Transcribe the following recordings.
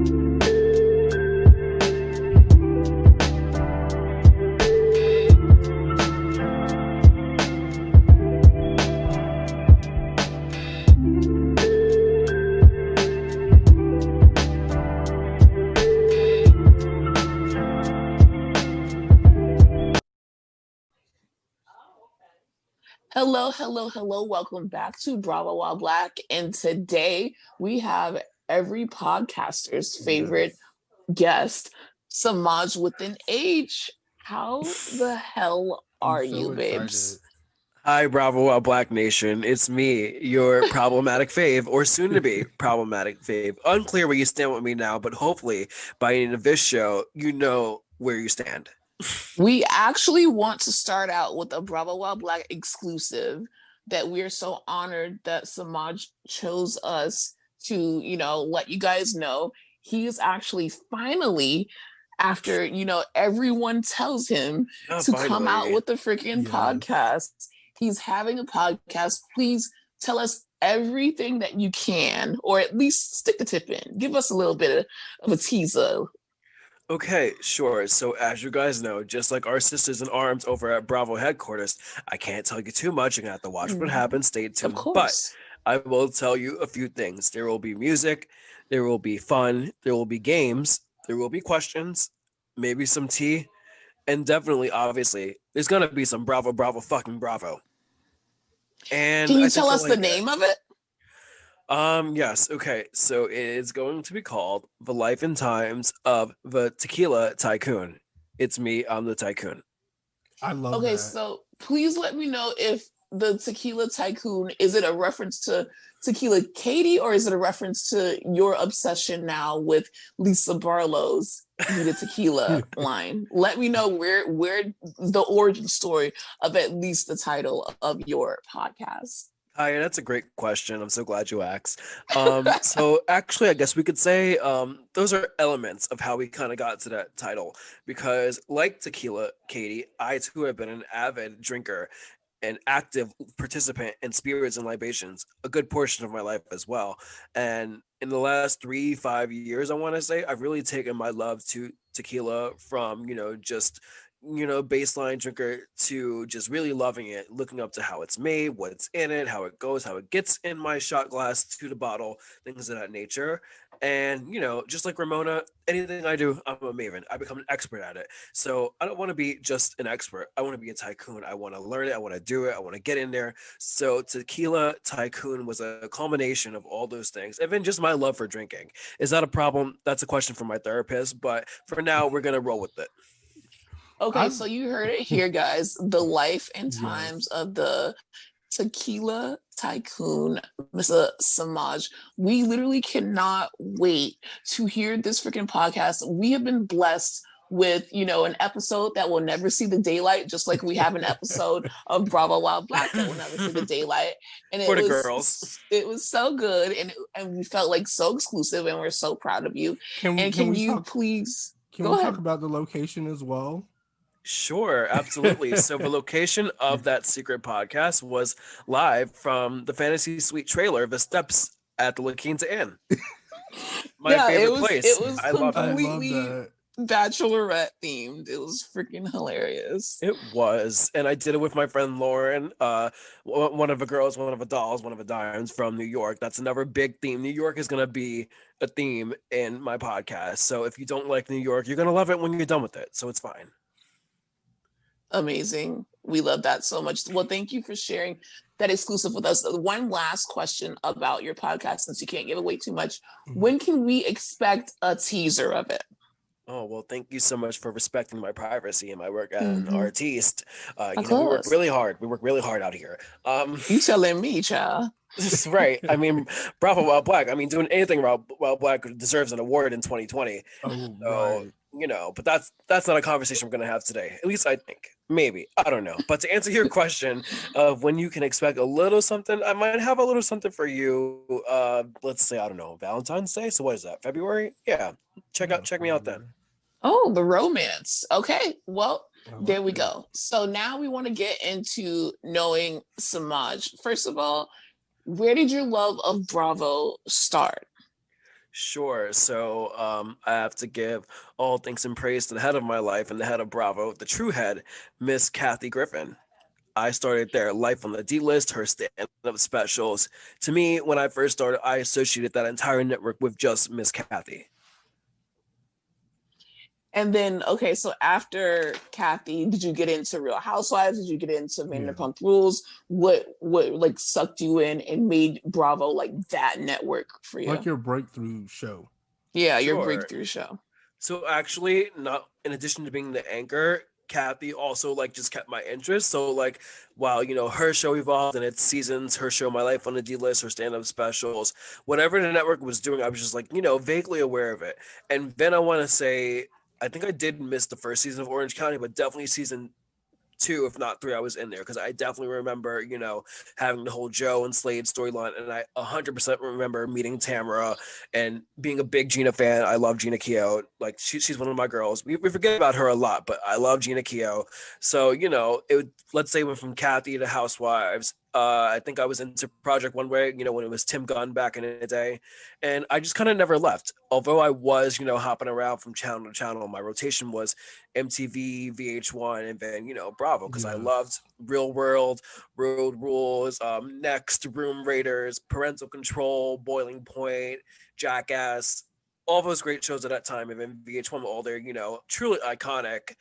Hello, hello, hello. Welcome back to Bravo While Black. And today we have every podcaster's favorite guest, Semajh with an H. How the hell are you, babes? Hi, Bravo While Black Nation. It's me, your problematic fave, or soon to be problematic fave. Unclear where you stand with me now, but hopefully by the end of this show, you know where you stand. We actually want to start out with a Bravo While Black exclusive that we're so honored that Semajh chose us to, let you guys know. He is actually finally, after, everyone tells him to come out with the freaking podcast. He's having a podcast. Please tell us everything that you can, or at least stick the tip in. Give us a little bit of a teaser. Okay, sure. So as you guys know, just like our sisters in arms over at Bravo headquarters, I can't tell you too much. You're gonna have to watch what happens. Stay tuned. Of course. But I will tell you a few things. There will be music, there will be fun, there will be games, there will be questions, maybe some tea, and definitely, obviously, there's gonna be some Bravo, Bravo, fucking Bravo. And can you tell us the name of it? Yes. Okay. So it's going to be called The Life and Times of the Tequila Tycoon. It's me. I'm the tycoon. I love that. Okay. So please let me know if the Tequila Tycoon, is it a reference to Tequila Katie, or is it a reference to your obsession now with Lisa Barlow's Need a Tequila line? Let me know where the origin story of at least the title of your podcast. Hi, that's a great question. I'm so glad you asked. So actually, I guess we could say those are elements of how we kind of got to that title, because like Tequila Katie, I too have been an avid drinker, an active participant in spirits and libations a good portion of my life as well. And in the last 3-5 years, I want to say, I've really taken my love to tequila from, just baseline drinker to just really loving it, looking up to how it's made, what's in it, how it goes, how it gets in my shot glass to the bottle, things of that nature. And just like Ramona, anything I do, I'm a maven. I become an expert at it. So I don't want to be just an expert. I want to be a tycoon. I want to learn it. I want to do it. I want to get in there. So Tequila Tycoon was a culmination of all those things, and then just my love for drinking. Is that a problem? That's a question for my therapist, but for now, we're gonna roll with it. Okay, so you heard it here, guys. The life and times of the Tequila Tycoon, Mr. Semajh. We literally cannot wait to hear this freaking podcast. We have been blessed with, an episode that will never see the daylight, just like we have an episode of Bravo While Black that will never see the daylight. And for the girls, it was so good, and we felt like so exclusive, and we're so proud of you. Can you please talk about the location as well? Sure, absolutely. So the location of that secret podcast was live from the Fantasy Suite trailer, the steps at the La Quinta Inn. My favorite place. It was completely bachelorette themed. It was freaking hilarious. It was. And I did it with my friend Lauren, one of the girls, one of the dolls, one of the dimes from New York. That's another big theme. New York is going to be a theme in my podcast. So if you don't like New York, you're going to love it when you're done with it. So it's fine. Amazing. We love that so much. Well, thank you for sharing that exclusive with us. One last question about your podcast, since you can't give away too much. When can we expect a teaser of it? Oh, well, thank you so much for respecting my privacy and my work as an artiste. We work really hard. We work really hard out here. You telling me, child? Right. I mean, Bravo While Black. I mean, doing anything while Black deserves an award in 2020. Right. But that's not a conversation we're going to have today. At least I think. Maybe. I don't know. But to answer your question of when you can expect a little something, I might have a little something for you. Let's say, I don't know, Valentine's Day. So what is that? February? Yeah. Check me out then. Oh, the romance. Okay. Well, there we go. So now we want to get into knowing Semajh. First of all, where did your love of Bravo start? Sure. So I have to give all thanks and praise to the head of my life and the head of Bravo, the true head, Miss Kathy Griffin. I started there, Life on the D List, her stand-up specials. To me, when I first started, I associated that entire network with just Miss Kathy. And then, okay, so after Kathy, did you get into Real Housewives? Did you get into Yeah. Vanderpump Rules? What like sucked you in and made Bravo like that network for you? Like your breakthrough show. Yeah, your Sure. breakthrough show. So actually, not in addition to being the anchor, Kathy also like just kept my interest. So like while her show evolved in its seasons, her show My Life on the D List, her stand-up specials, whatever the network was doing, I was just like, vaguely aware of it. And then I want to say I think I did miss the first season of Orange County, but definitely season two, if not three, I was in there because I definitely remember, having the whole Joe and Slade storyline, and I 100% remember meeting Tamara and being a big Gina fan. I love Gina Keogh. Like she's one of my girls. We forget about her a lot, but I love Gina Keogh. So let's say went from Kathy to Housewives. I think I was into Project One Way, when it was Tim Gunn back in the day, and I just kind of never left. Although I was, hopping around from channel to channel, my rotation was MTV, VH1, and then Bravo because I loved Yes. Real World, Road Rules, Next, Room Raiders, Parental Control, Boiling Point, Jackass, all those great shows at that time, and then VH1 with all their truly iconic,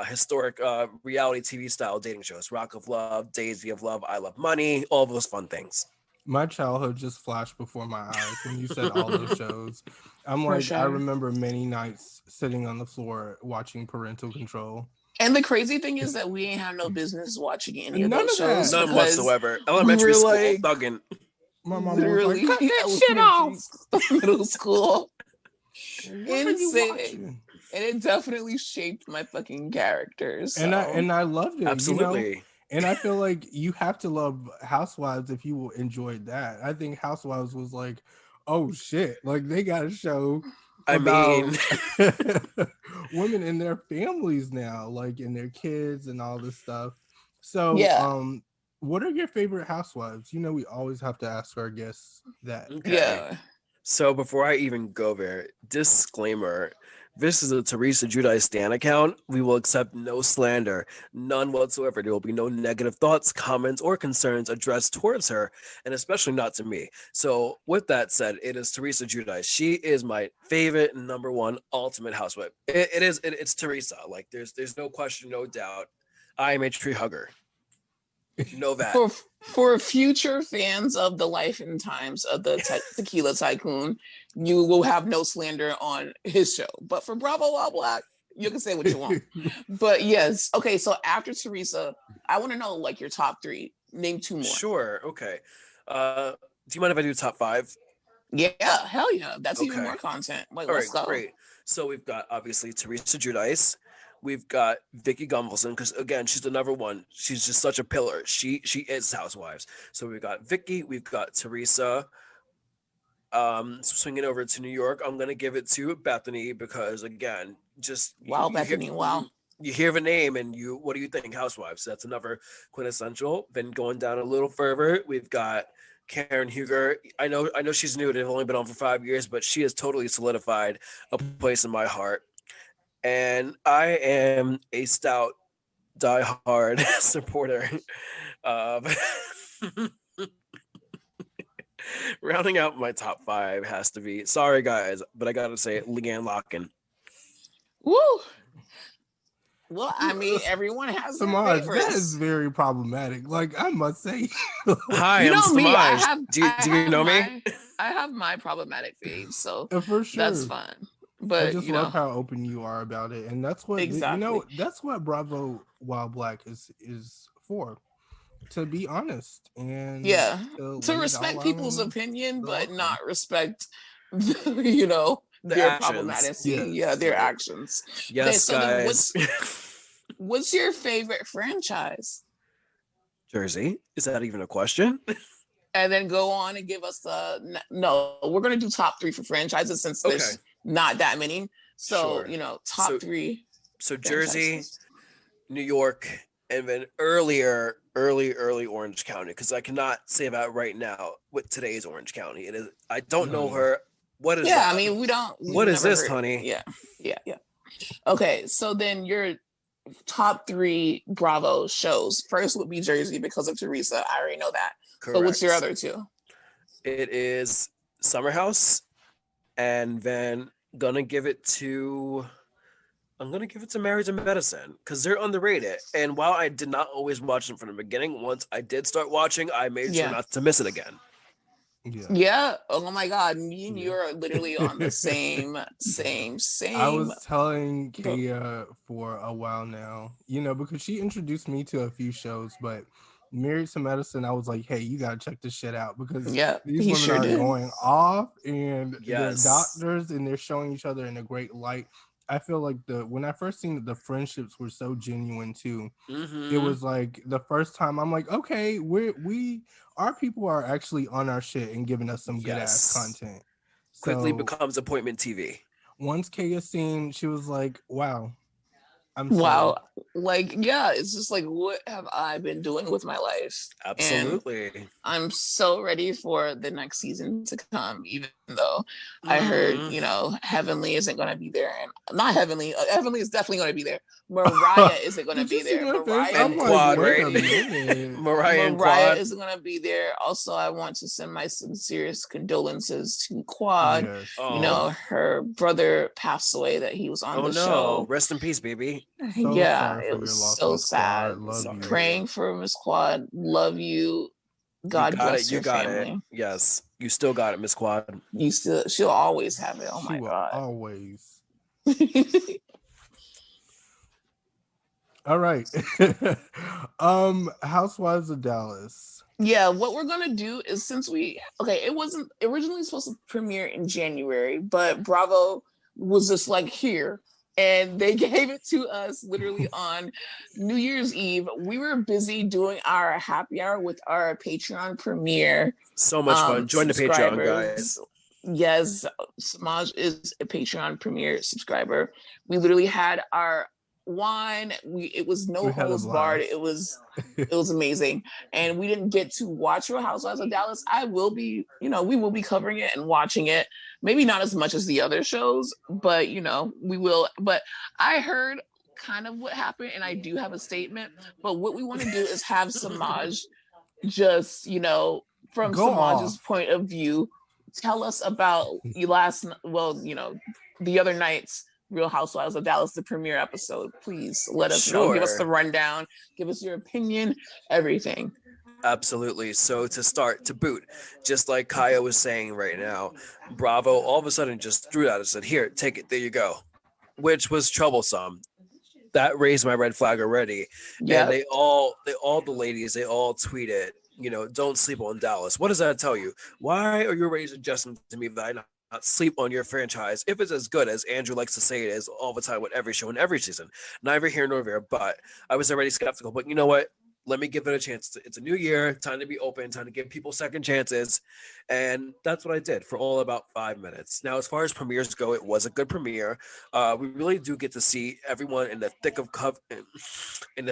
historic reality TV style dating shows: Rock of Love, Daisy of Love, I Love Money, all those fun things. My childhood just flashed before my eyes when you said all those shows. I'm For like, I sure. remember many nights sitting on the floor watching Parental Control. And the crazy thing is that we ain't have no business watching any of None those of that. shows None because whatsoever. we Elementary were school, like thugging. My mama was like, literally cut that shit off Quincy. middle school. What are you Insane. watching? And it definitely shaped my fucking character. So And I loved it, Absolutely. And I feel like you have to love Housewives if you enjoyed that. I think Housewives was like, oh shit, like they got a show I about mean, women and their families now, like and their kids and all this stuff. So, yeah, what are your favorite Housewives? We always have to ask our guests that. okay. yeah. So before I even go there, disclaimer: this is a Teresa Giudice Stan account. We will accept no slander, none whatsoever. There will be no negative thoughts, comments, or concerns addressed towards her, and especially not to me. So with that said, it is Teresa Giudice. She is my favorite number one ultimate housewife. It's Teresa. Like there's no question, no doubt. I am a tree hugger. Know that. For future fans of the life and times of the tequila tycoon, you will have no slander on his show. But for Bravo Wild Black, you can say what you want. But yes, okay. So after Teresa, I want to know like your top three. Name two more. Sure. Okay. Do you mind if I do top five? Yeah, hell yeah. That's even Okay. more content. Like, All let's right, go. great. So we've got obviously Teresa Giudice. We've got Vicky Gunvalson because again, she's the number one. She's just such a pillar. She is Housewives. So we've got Vicky. We've got Teresa. Swinging over to New York, I'm gonna give it to Bethany because again, just Wow, Bethany. Wow. you hear the name and what do you think? Housewives. That's another quintessential. Then going down a little further, we've got Karen Huger. I know she's new. They've only been on for 5 years, but she has totally solidified a place in my heart. And I am a stout, diehard supporter of. Rounding out my top five has to be, sorry guys, but I gotta say it, Leanne Locken. Woo. Well, I mean, everyone has their Samaj, that favorites. is very problematic. Like I must say, Hi, You I'm know me. Semajh. Do you know me? I have my problematic faves, so for sure. that's fun. I But just love how open you are about it, and that's what exactly. That's what Bravo Wild Black is for. To be honest and Yeah, to to lay it respect all out people's on opinion, the but line. not respect, The their actions. problemacy. Yes. Yeah, their Right. actions. Okay, Yes, so then guys. what's your favorite franchise? Jersey? Is that even a question? And then go on and give us the no. We're gonna do top three for franchises since Okay. there's not that many. So Sure. top three. So Jersey, franchises. New York, and then early Orange County, because I cannot say that right now with today's Orange County. It is. I don't know yeah. her. What is Yeah, that? I mean, we've What is never this, heard. honey? Yeah. Okay, so then your top 3 Bravo shows. First would be Jersey because of Teresa. I already know that. So what's your Correct. other 2? It is Summer House, and then gonna give it to I'm gonna give it to Marriage and Medicine because they're underrated. And while I did not always watch them from the beginning, once I did start watching, I made sure Yeah. not to miss it again. Yeah. Oh my God. Me and Yeah. you are literally on the same. I was telling Kaya for a while now, because she introduced me to a few shows, but Married to Medicine, I was like, hey, you gotta check this shit out because Yeah, these he women sure are did. going off and they're Yes. doctors and they're showing each other in a great light. I feel like when I first seen the friendships were so genuine too. Mm-hmm. It was like the first time I'm like, okay, our people are actually on our shit and giving us some good ass content. Quickly So becomes appointment TV. once Kaya seen, she was like, wow, I'm Wow. sold. Like, yeah, it's just like, what have I been doing with my life? Absolutely. And I'm so ready for the next season to come, even though I heard, Heavenly isn't going to be there. And not Heavenly, Heavenly is definitely going to be there. Mariah isn't going to Did be you see there. my face? Mariah, I'm like, Quad, wait right? a minute. Mariah and Mariah Quad. isn't going to be there. Also, I want to send my sincerest condolences to Quad. Yes. Her brother passed away that he was on the show. Rest in peace, baby. So Yeah, sorry for it your was loss, so Miss sad. Quad. Love you. Praying for Miss Quad. Love you. God you got bless it. your You got family. it. Yes, you still got it, Miss Quad. She'll always have it. Oh my God. Always. All right. Housewives of Dallas. Yeah, what we're gonna do is it wasn't originally supposed to premiere in January, but Bravo was just like here. And they gave it to us literally on New Year's Eve. We were busy doing our happy hour with our Patreon premiere. So much fun. Join the Patreon, guys. Yes, Semajh is a Patreon premiere subscriber. We literally had our wine. It was no holds barred. It was amazing. And we didn't get to watch Real Housewives of Dallas. We will be covering it and watching it. Maybe not as much as the other shows, but we will. But I heard kind of what happened, and I do have a statement. But what we want to do is have Semajh just, from Semajh's point of view, tell us about the other night's Real Housewives of Dallas, the premiere episode. Please let us know. Give us the rundown. Give us your opinion. Everything. Absolutely. So to boot, just like Kaya was saying right now, Bravo all of a sudden just threw it out and said, "Here, take it. There you go," which was troublesome. That raised my red flag already. Yep. And the ladies tweeted, don't sleep on Dallas. What does that tell you? Why are you already suggesting to me that I not sleep on your franchise if it's as good as Andrew likes to say it is all the time with every show and every season? Neither here nor there, but I was already skeptical. But you know what? Let me give it a chance. It's a new year, time to be open, time to give people second chances. And that's what I did for all about 5 minutes. Now, as far as premieres go, it was a good premiere. We really do get to see everyone in the thick of COVID, in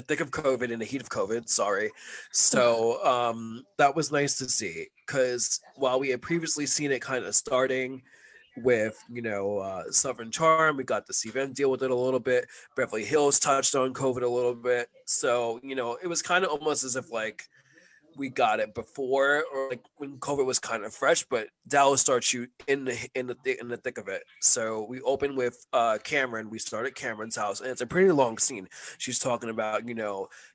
the heat of COVID. Sorry. So that was nice to see, because while we had previously seen it kind of starting with Southern Charm, we got to see them deal with it a little bit. Beverly Hills touched on COVID a little bit, so it was kind of almost as if like we got it before, or like when COVID was kind of fresh, but Dallas starts you in the thick of it. So we opened with Cameron. We start at Cameron's house, and it's a pretty long scene. She's talking about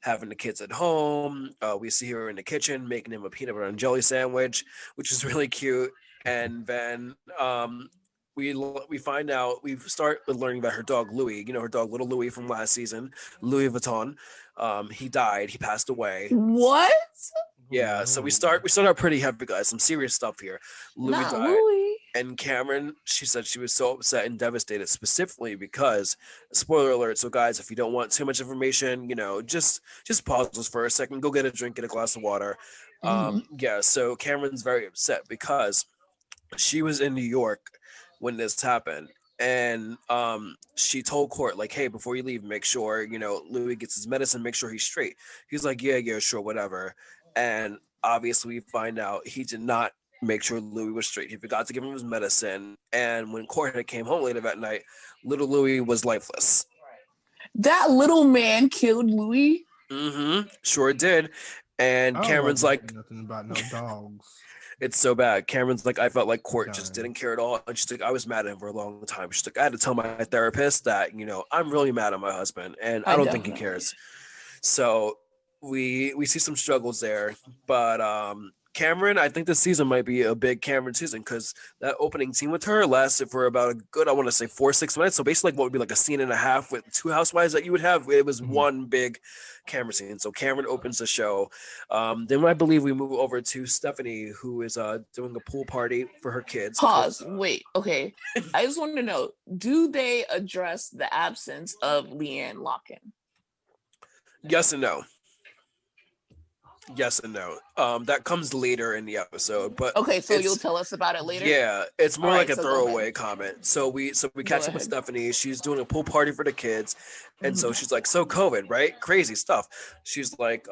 having the kids at home. We see her in the kitchen making him a peanut butter and jelly sandwich, which is really cute. And then we find out, we start with learning about her dog Louis. Her dog Little Louis from last season, Louis Vuitton. He died. He passed away. What? Yeah. So we start out pretty heavy, guys. Some serious stuff here. Louis died. Louis. And Cameron, she said she was so upset and devastated, specifically because, spoiler alert. So guys, if you don't want too much information, just pause this for a second. Go get a drink, get a glass of water. Yeah. So Cameron's very upset because she was in New York when this happened, and she told court, like, hey, before you leave, make sure Louis gets his medicine, make sure he's straight. He's like, yeah, sure, whatever. And obviously we find out he did not make sure Louis was straight. He forgot to give him his medicine. And when Jorge came home later that night, little Louis was lifeless. That little man killed Louis? Mm-hmm. Sure did. And Cameron's like, nothing about no dogs. It's so bad. Cameron's like, I felt like Court just didn't care at all. And she's like, I was mad at him for a long time. She's like, I had to tell my therapist that, I'm really mad at my husband and I don't think he cares. So we see some struggles there. But Cameron, I think this season might be a big Cameron season because that opening scene with her lasted for about a good, I want to say 4-6 minutes. So basically, what would be like a scene and a half with two housewives that you would have. It was one big Cameron scene. So Cameron opens the show. Then I believe we move over to Stephanie, who is doing a pool party for her kids. Pause. Wait. Okay. I just want to know: do they address the absence of Leanne Locken? Yes and no. Yes and no. That comes later in the episode, but okay, so you'll tell us about it later. Yeah, it's more like a throwaway comment. So we catch up with Stephanie. She's doing a pool party for the kids, and so she's like, "So COVID, right? Crazy stuff." She's like,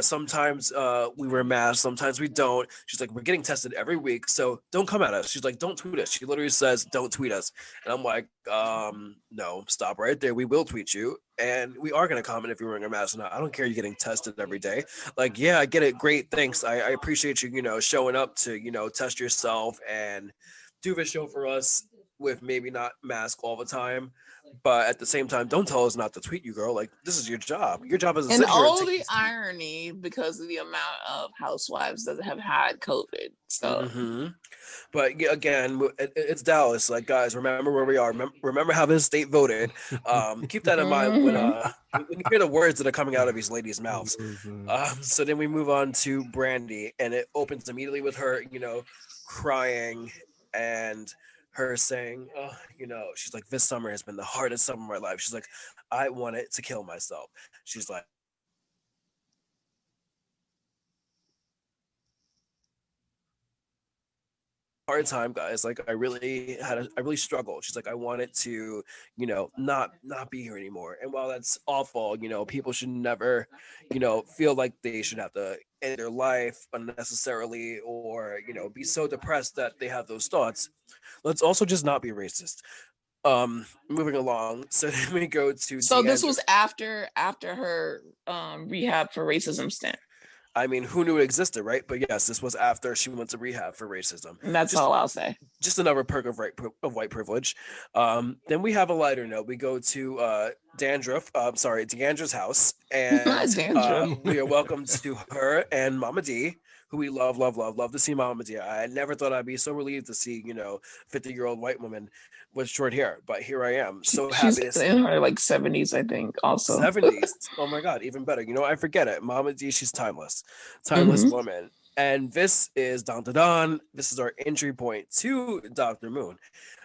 sometimes we wear masks, sometimes we don't. She's like, "We're getting tested every week, so don't come at us." She's like, "Don't tweet us." She literally says, "Don't tweet us," and I'm like, "No, stop right there. We will tweet you." And we are going to comment if you're wearing a mask or not. I don't care. You're getting tested every day. Like, yeah, I get it. Great. Thanks. I appreciate you, showing up to, test yourself and do this show for us with maybe not mask all the time. But at the same time, don't tell us not to tweet you, girl. Like, this is your job. Your job is to and all the irony because of the amount of housewives that have had COVID. So, but again, it's Dallas. Like, guys, remember where we are. Remember how this state voted. Keep that in mind when you hear the words that are coming out of these ladies' mouths. So then we move on to Brandy, and it opens immediately with her, crying and her saying, she's like, this summer has been the hardest summer of my life. She's like, I wanted to kill myself. She's like, hard time, guys. Like, I really struggled. She's like, I wanted to, not be here anymore. And while that's awful, people should never, feel like they should have to end their life unnecessarily or, be so depressed that they have those thoughts. Let's also just not be racist. Moving along. So then we go to so this was after her rehab for racism stint. I mean, who knew it existed, right? But yes, this was after she went to rehab for racism. And that's all I'll say. Just another perk of white privilege. Then we have a lighter note. We go to Deandra's house, and we are welcome to her and Mama D, who we love to see Mama D. I never thought I'd be so relieved to see 50-year-old white woman with short hair, but here I am. So happy to see. In her 70s, I think. Also 70s. Oh my God, even better. I forget it. Mama D, she's timeless woman. And this is This is our entry point to Dr. Moon,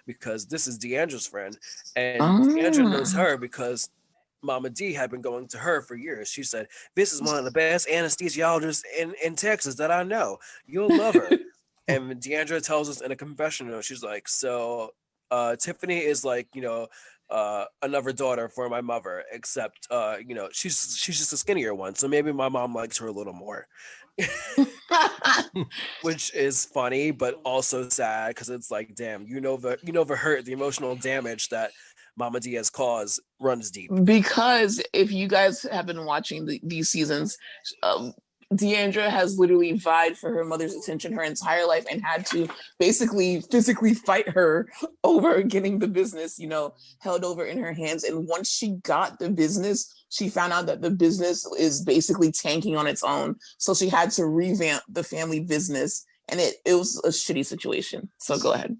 because this is Deandra's friend, and Deandra knows her because Mama D had been going to her for years. She said, "This is one of the best anesthesiologists in Texas that I know. You'll love her." And Deandra tells us in a confessional, she's like, so Tiffany is like, another daughter for my mother, except she's just a skinnier one. So maybe my mom likes her a little more. Which is funny, but also sad because it's like, damn, the hurt, the emotional damage that Mama D has caused runs deep. Because if you guys have been watching these seasons, Deandra has literally vied for her mother's attention her entire life and had to basically physically fight her over getting the business, held over in her hands. And once she got the business, she found out that the business is basically tanking on its own. So she had to revamp the family business, and it was a shitty situation. So go ahead.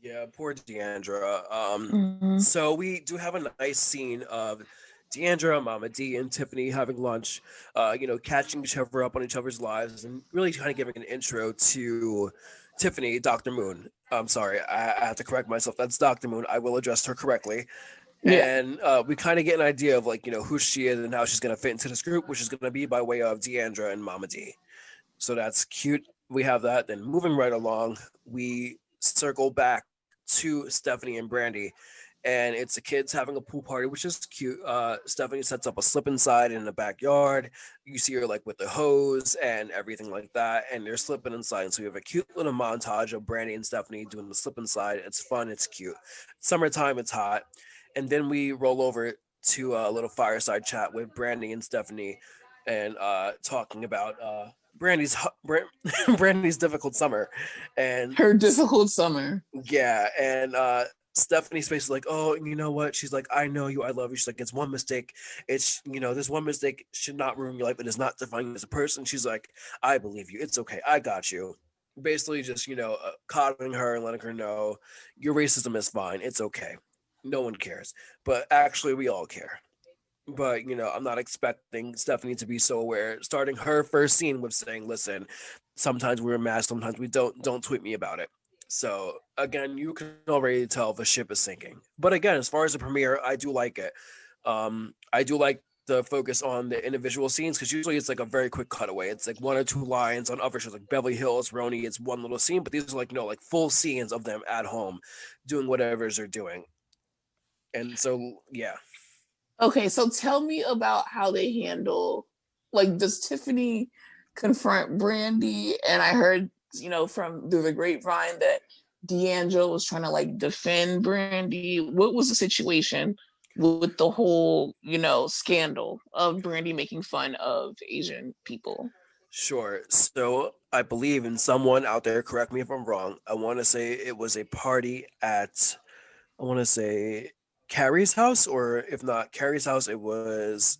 Yeah, poor Deandra. So we do have a nice scene of Deandra, Mama D, and Tiffany having lunch, catching each other up on each other's lives and really kind of giving an intro to Tiffany, Dr. Moon. I'm sorry, I have to correct myself. That's Dr. Moon. I will address her correctly. Yeah. And we kind of get an idea of who she is and how she's going to fit into this group, which is going to be by way of Deandra and Mama D. So that's cute. We have that. Then moving right along, we circle back to Stephanie and Brandy. And it's the kids having a pool party, which is cute. Stephanie sets up a slip and slide in the backyard. You see her like with the hose and everything like that, and they're slipping and sliding. So we have a cute little montage of Brandy and Stephanie doing the slip and slide. It's fun, it's cute. Summertime, it's hot. And then we roll over to a little fireside chat with Brandy and Stephanie, and talking about Brandy's Brandy's difficult summer, and her difficult summer. Yeah, and Stephanie's face is like, oh, you know what? She's like, I know you, I love you. She's like, it's one mistake. It's, this one mistake should not ruin your life. It is not defining you as a person. She's like, I believe you. It's okay. I got you. Basically just, coddling her and letting her know your racism is fine. It's okay. No one cares. But actually, we all care. But, I'm not expecting Stephanie to be so aware. Starting her first scene with saying, listen, sometimes we're masked, sometimes we don't. Don't tweet me about it. So again, you can already tell the ship is sinking. But again, as far as the premiere, I do like it. I do like the focus on the individual scenes, because usually it's like a very quick cutaway. It's like one or two lines. On other shows like Beverly Hills, Roni, it's one little scene. But these are like full scenes of them at home doing whatever they're doing. And so, yeah. Okay, so tell me about how they handle, does Tiffany confront Brandy? And I heard from through the grapevine that D'Angelo was trying to defend Brandy. What was the situation with the whole, scandal of Brandy making fun of Asian people? Sure. So I believe, in someone out there, correct me if I'm wrong, I want to say it was a party at, I want to say Carrie's house, or if not Carrie's house, it was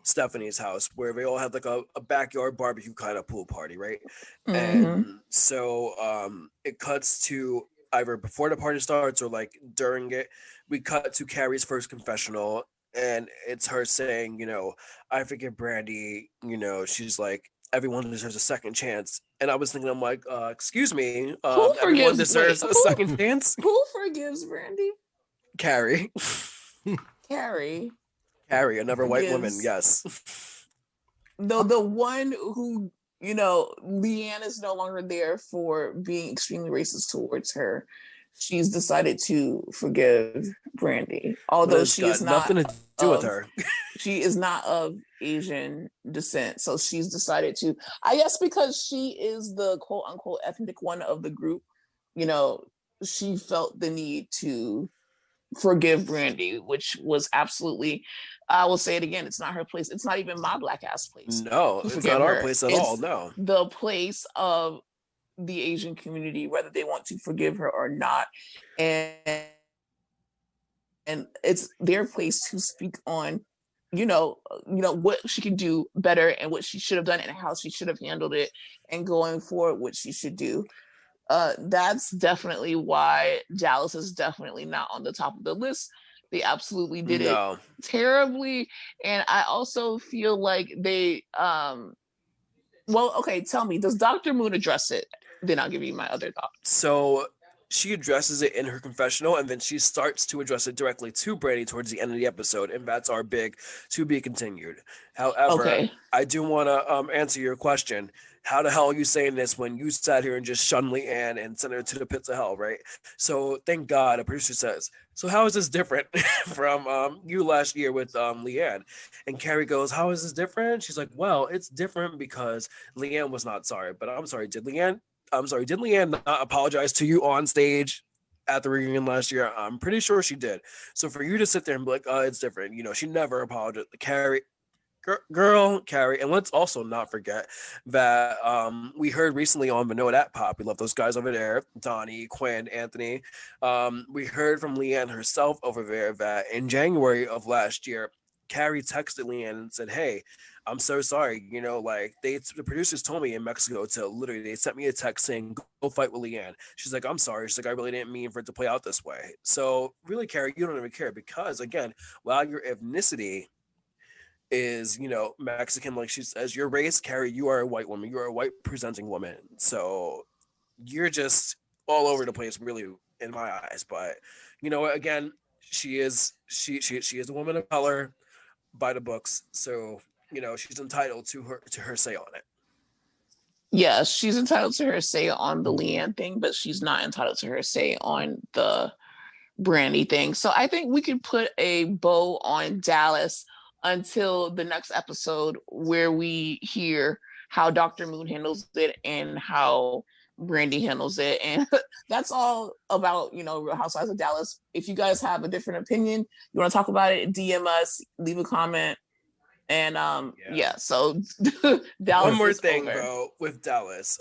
Stephanie's house, where they all had a backyard barbecue kind of pool party, right? Mm-hmm. And so it cuts to either before the party starts or during it. We cut to Carrie's first confessional, and it's her saying, I forgive Brandy, she's like, everyone deserves a second chance. And I was thinking, I'm like, excuse me, everyone deserves a second chance? Who forgives Brandy? Carrie. Carrie, another white woman, yes. The one who, Leanne is no longer there for being extremely racist towards her. She's decided to forgive Brandy, although she is not nothing to do with her. She is not of Asian descent, so she's decided to. I guess because she is the quote unquote ethnic one of the group, she felt the need to forgive Brandy, which was absolutely, I will say it again, it's not her place. It's not even my black ass place. No, it's not our place at all. No, the place of the Asian community, whether they want to forgive her or not, and it's their place to speak on, what she can do better and what she should have done and how she should have handled it, and going forward what she should do. That's definitely why Dallas is definitely not on the top of the list. They absolutely did it terribly. And I also feel like they, okay, tell me, does Dr. Moon address it? Then I'll give you my other thought. So she addresses it in her confessional, and then she starts to address it directly to Brandy towards the end of the episode. And that's our big to be continued. However, I do want to answer your question. How the hell are you saying this when you sat here and just shunned Leanne and sent her to the pits of hell, right? So thank God a producer says, so how is this different from you last year with Leanne? And Carrie goes, how is this different? She's like, well, it's different because Leanne was not sorry. But I'm sorry, did Leanne not apologize to you on stage at the reunion last year? I'm pretty sure she did. So for you to sit there and be like, oh, it's different. She never apologized. Carrie, and let's also not forget that we heard recently on Know That Pop, we love those guys over there, Donnie, Quinn, Anthony. We heard from Leanne herself over there that in January of last year, Carrie texted Leanne and said, hey, I'm so sorry. The producers told me in Mexico they sent me a text saying, go fight with Leanne. She's like, I'm sorry. She's like, I really didn't mean for it to play out this way. So really, Carrie, you don't even care, because again, while your ethnicity is, Mexican, like she says, your race, Carrie, you are a white woman. You are a white presenting woman. So you're just all over the place, really, in my eyes. But again, she is a woman of color by the books. So, she's entitled to her say on it. Yeah, she's entitled to her say on the Leanne thing, but she's not entitled to her say on the Brandy thing. So I think we could put a bow on Dallas until the next episode where we hear how Dr. Moon handles it and how Brandy handles it. And that's all about, Real Housewives of Dallas. If you guys have a different opinion, you want to talk about it, DM us, leave a comment. And so Dallas. One more thing, bro, with Dallas.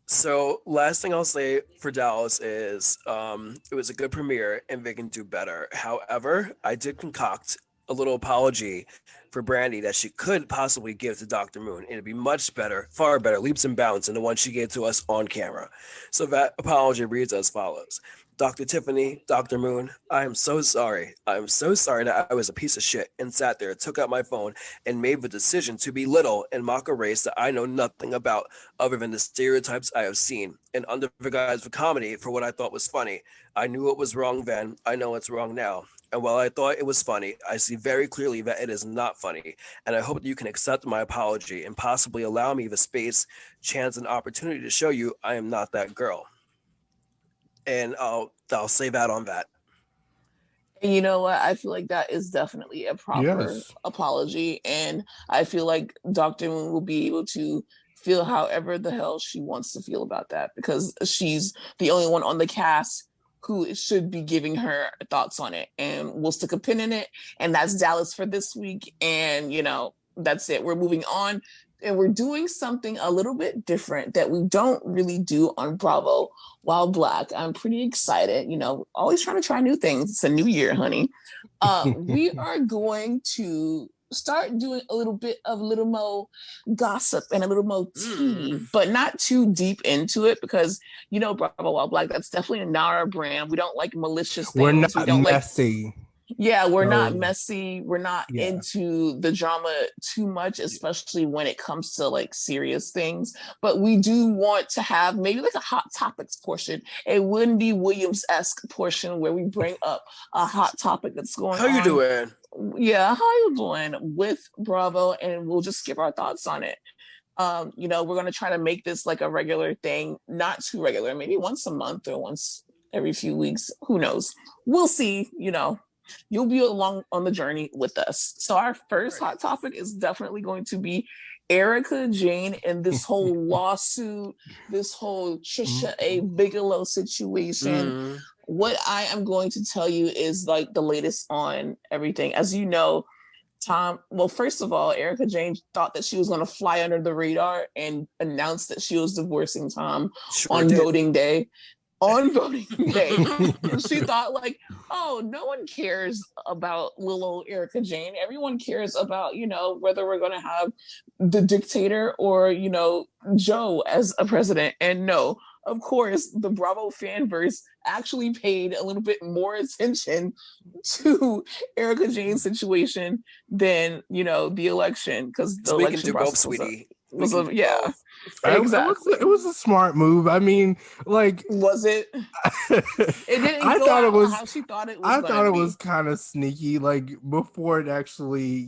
So last thing I'll say for Dallas is it was a good premiere and they can do better. However, I did concoct a little apology for Brandy that she could possibly give to Dr. Moon. It'd be much better, far better, leaps and bounds than the one she gave to us on camera. So that apology reads as follows. Dr. Tiffany, Dr. Moon, I am so sorry. I am so sorry that I was a piece of shit and sat there, took out my phone, and made the decision to belittle and mock a race that I know nothing about other than the stereotypes I have seen, and under the guise of comedy for what I thought was funny. I knew it was wrong then. I know it's wrong now. And while I thought it was funny, I see very clearly that it is not funny. And I hope that you can accept my apology and possibly allow me the space, chance, and opportunity to show you I am not that girl. And I'll say that on that. And you know what? I feel like that is definitely a proper apology. And I feel like Dr. Moon will be able to feel however the hell she wants to feel about that, because she's the only one on the cast who should be giving her thoughts on it. And we'll stick a pin in it. And that's Dallas for this week. And, that's it. We're moving on. And we're doing something a little bit different that we don't really do on Bravo while Black. I'm pretty excited, always trying to try new things. It's a new year, honey. We are going to start doing a little bit of little more gossip and a little more tea, but not too deep into it because, Bravo while Black, that's definitely not our brand. We don't like malicious things. We're not we don't messy. We're not messy. We're not into the drama too much, especially when it comes to like serious things. But we do want to have maybe like a hot topics portion, a Wendy Williams-esque portion where we bring up a hot topic that's going on. How you doing? Yeah, how you doing with Bravo? And we'll just give our thoughts on it. We're going to try to make this like a regular thing, not too regular, maybe once a month or once every few weeks. Who knows? We'll see, You'll be along on the journey with us. So our first hot topic is definitely going to be Erica Jane and this whole lawsuit, this whole Trisha A. Bigelow situation. What I am going to tell you is like the latest on everything. As you know, first of all, Erica Jane thought that she was going to fly under the radar and announce that she was divorcing Tom on voting day. She thought like, oh, no one cares about little old Erica Jane. Everyone cares about, whether we're going to have the dictator or, Joe as a president. And no, of course, the Bravo fanverse actually paid a little bit more attention to Erica Jane's situation than, the election, because the election we can do both, sweetie. Exactly. It was a smart move. I mean, like, was it? It didn't. I thought it was how she thought it was. I thought it was kind of sneaky, like before it actually,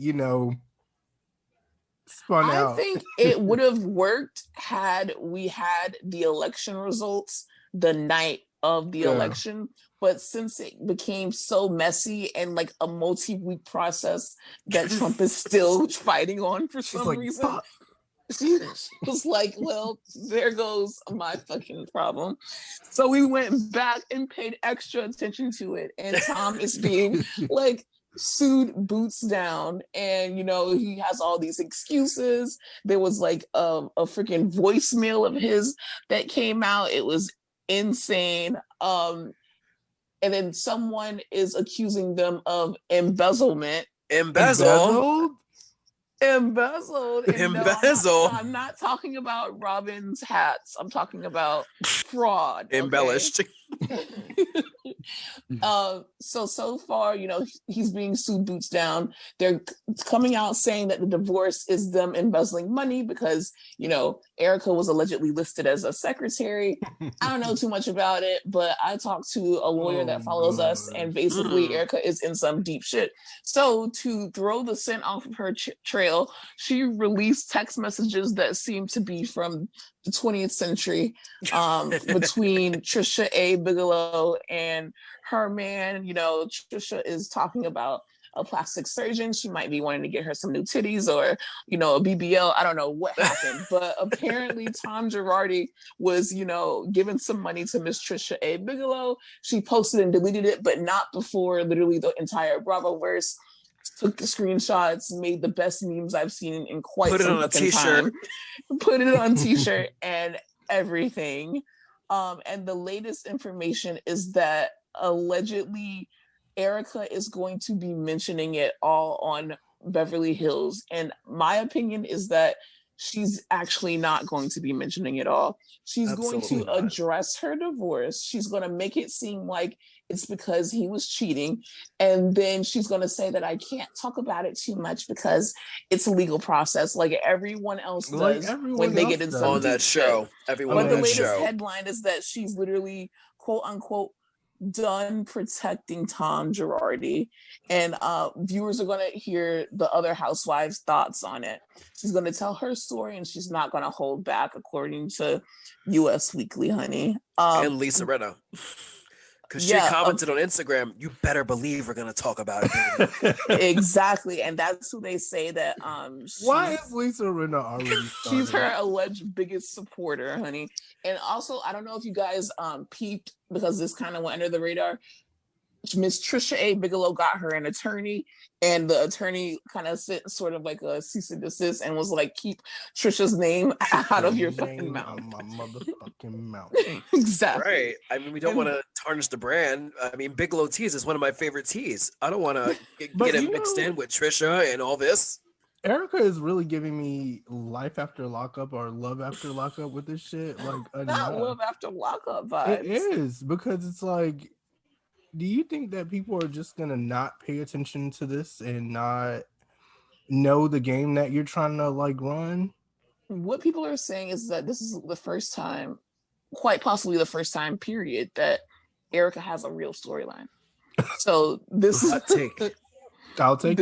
spun out. I think it would have worked had we had the election results the night of the election. But since it became so messy and like a multi-week process that Trump is still fighting on for some reason. Fuck. She was like, well, there goes my fucking problem. So we went back and paid extra attention to it. And Tom is being like sued boots down. And, he has all these excuses. There was like a freaking voicemail of his that came out. It was insane. And then someone is accusing them of embezzlement. Embezzled? Embezzled. Embezzled. No, I'm not talking about Robin's hats. I'm talking about fraud. Embellished. So far, he's being sued boots down. They're coming out saying that the divorce is them embezzling money because, Erica was allegedly listed as a secretary. I don't know too much about it, but I talked to a lawyer that follows us, and basically Erica is in some deep shit. So to throw the scent off of her trail, trail, she released text messages that seem to be from the 20th century between Trisha A. Bigelow and her man. You know, Trisha is talking about a plastic surgeon. She might be wanting to get her some new titties or, you know, a BBL. I don't know what happened, but apparently Tom Girardi was, you know, giving some money to Miss Trisha A. Bigelow. She posted and deleted it, but not before literally the entire Bravoverse took the screenshots, made the best memes I've seen in quite Put it some on a fucking t-shirt. time. Put it on t-shirt and everything. And the latest information is that allegedly Erica is going to be mentioning it all on Beverly Hills. And my opinion is that she's actually not going to be mentioning it all. She's Absolutely going to not. address her divorce. She's going to make it seem like it's because he was cheating. And then she's going to say that I can't talk about it too much because it's a legal process, like everyone else does when they get in some on that show. Everyone but the latest headline is that she's literally, quote unquote, done protecting Tom Girardi, and viewers are going to hear the other housewives' thoughts on it. She's going to tell her story, and she's not going to hold back, according to US Weekly, honey. And Lisa Rinna. Because she commented on Instagram, you better believe we're going to talk about it. Exactly. And that's who they say that. Why is Lisa Rinna already started? She's her alleged biggest supporter, honey. And also, I don't know if you guys peeped, because this kind of went under the radar. Miss Trisha A. Bigelow got her an attorney, and the attorney kind of sent sort of like a cease and desist and was like, keep Trisha's name out of your fucking mouth. My motherfucking mouth. Exactly. Right. I mean, we don't want to tarnish the brand. I mean, Bigelow teas is one of my favorite teas. I don't want to get it mixed in with Trisha and all this. Erica is really giving me life after lockup or love after lockup with this shit. Like, not love after lockup vibes. It is, because it's like, do you think that people are just gonna not pay attention to this and not know the game that you're trying to like run? What people are saying is that this is the first time, quite possibly the first time, period, that Erica has a real storyline. So this is I'll take it.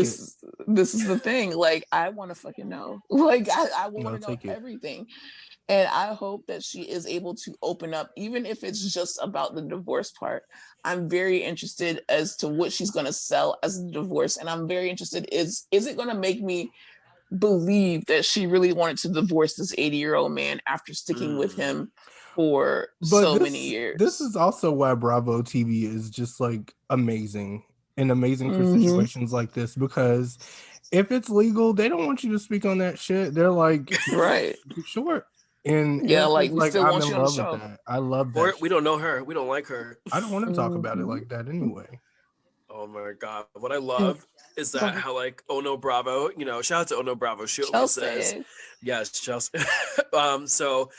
This is the thing. Like, I want to fucking know. Like, I want to know everything. And I hope that she is able to open up, even if it's just about the divorce part. I'm very interested as to what she's going to sell as a divorce. And I'm very interested, is it going to make me believe that she really wanted to divorce this 80-year-old man after sticking with him for many years? This is also why Bravo TV is just like amazing and amazing for situations like this, because if it's legal, they don't want you to speak on that shit. They're like, right, short. And yeah, like we still want you on the show. With that. I love that. We don't know her. We don't like her. I don't want to talk about it like that anyway. Oh my god! What I love is that how like Oh No Bravo, you know, shout out to Oh No Bravo. She always says, yes, Chelsea. So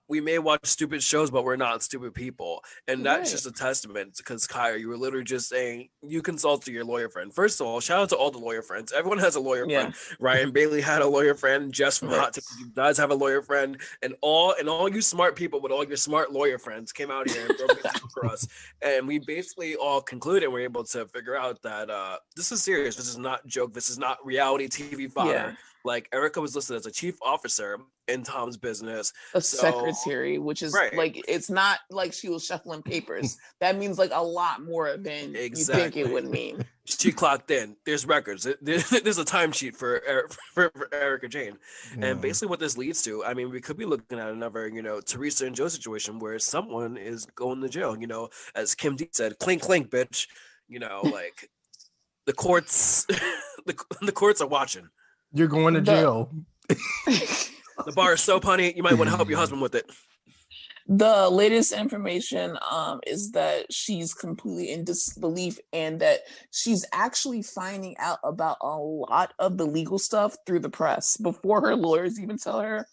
we may watch stupid shows, but we're not stupid people. And that's just a testament, because Kaya, you were literally just saying you consulted your lawyer friend. First of all, shout out to all the lawyer friends. Everyone has a lawyer friend. Ryan Bailey had a lawyer friend. Jess from Hot Takes, you guys have a lawyer friend. And all you smart people with all your smart lawyer friends came out here and broke it down for us. And we basically all concluded and were able to figure out that this is serious. This is not a joke. This is not reality TV fodder. Yeah. Like, Erica was listed as a chief officer in Tom's business. A secretary, which is like, it's not like she was shuffling papers. That means like a lot more than you think it would mean. She clocked in. There's records. There's a timesheet for Erica Jane. Yeah. And basically what this leads to, I mean, we could be looking at another, you know, Teresa and Joe situation where someone is going to jail, you know, as Kim D said, clink, clink, bitch. You know, like, the courts, the courts are watching. You're going to jail. The bar is soap, honey. You might want to help your husband with it. The latest information is that she's completely in disbelief, and that she's actually finding out about a lot of the legal stuff through the press before her lawyers even tell her.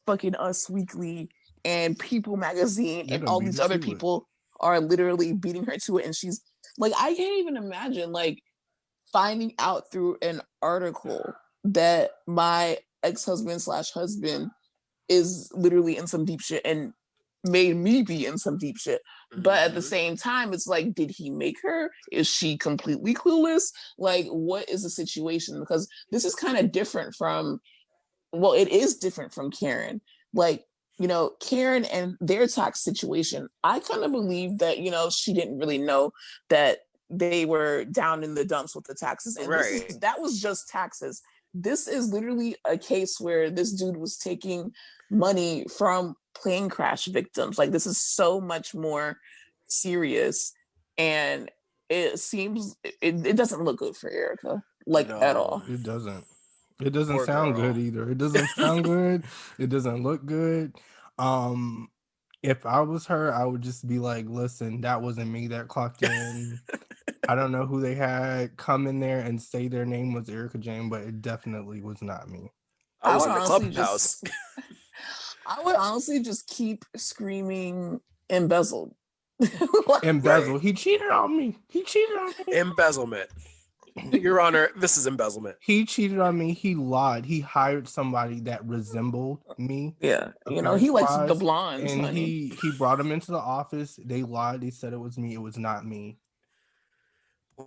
Fucking Us Weekly and People Magazine and all these other people are literally beating her to it. And she's like, I can't even imagine like finding out through an article that my ex-husband/husband is literally in some deep shit and made me be in some deep shit. But at the same time, it's like, did he make her? Is she completely clueless? Like, what is the situation? Because this is kind of different from, well, it is different from Karen. Like, Karen and their tax situation, I kind of believe that, she didn't really know that they were down in the dumps with the taxes. And that was just taxes. This is literally a case where this dude was taking money from plane crash victims. Like, this is so much more serious, and it seems it doesn't look good for Erica, at all. It doesn't Poor sound girl. Good either. It doesn't sound good. It doesn't look good. If I was her, I would just be like, listen, that wasn't me that clocked in. I don't know who they had come in there and say their name was Erica Jane, but it definitely was not me. I was in the clubhouse. I would honestly just keep screaming embezzled. Embezzle. Right. He cheated on me. Embezzlement. Your Honor, this is embezzlement. He cheated on me. He lied. He hired somebody that resembled me. Yeah. He likes the blondes. And he brought him into the office. They lied. They said it was me. It was not me.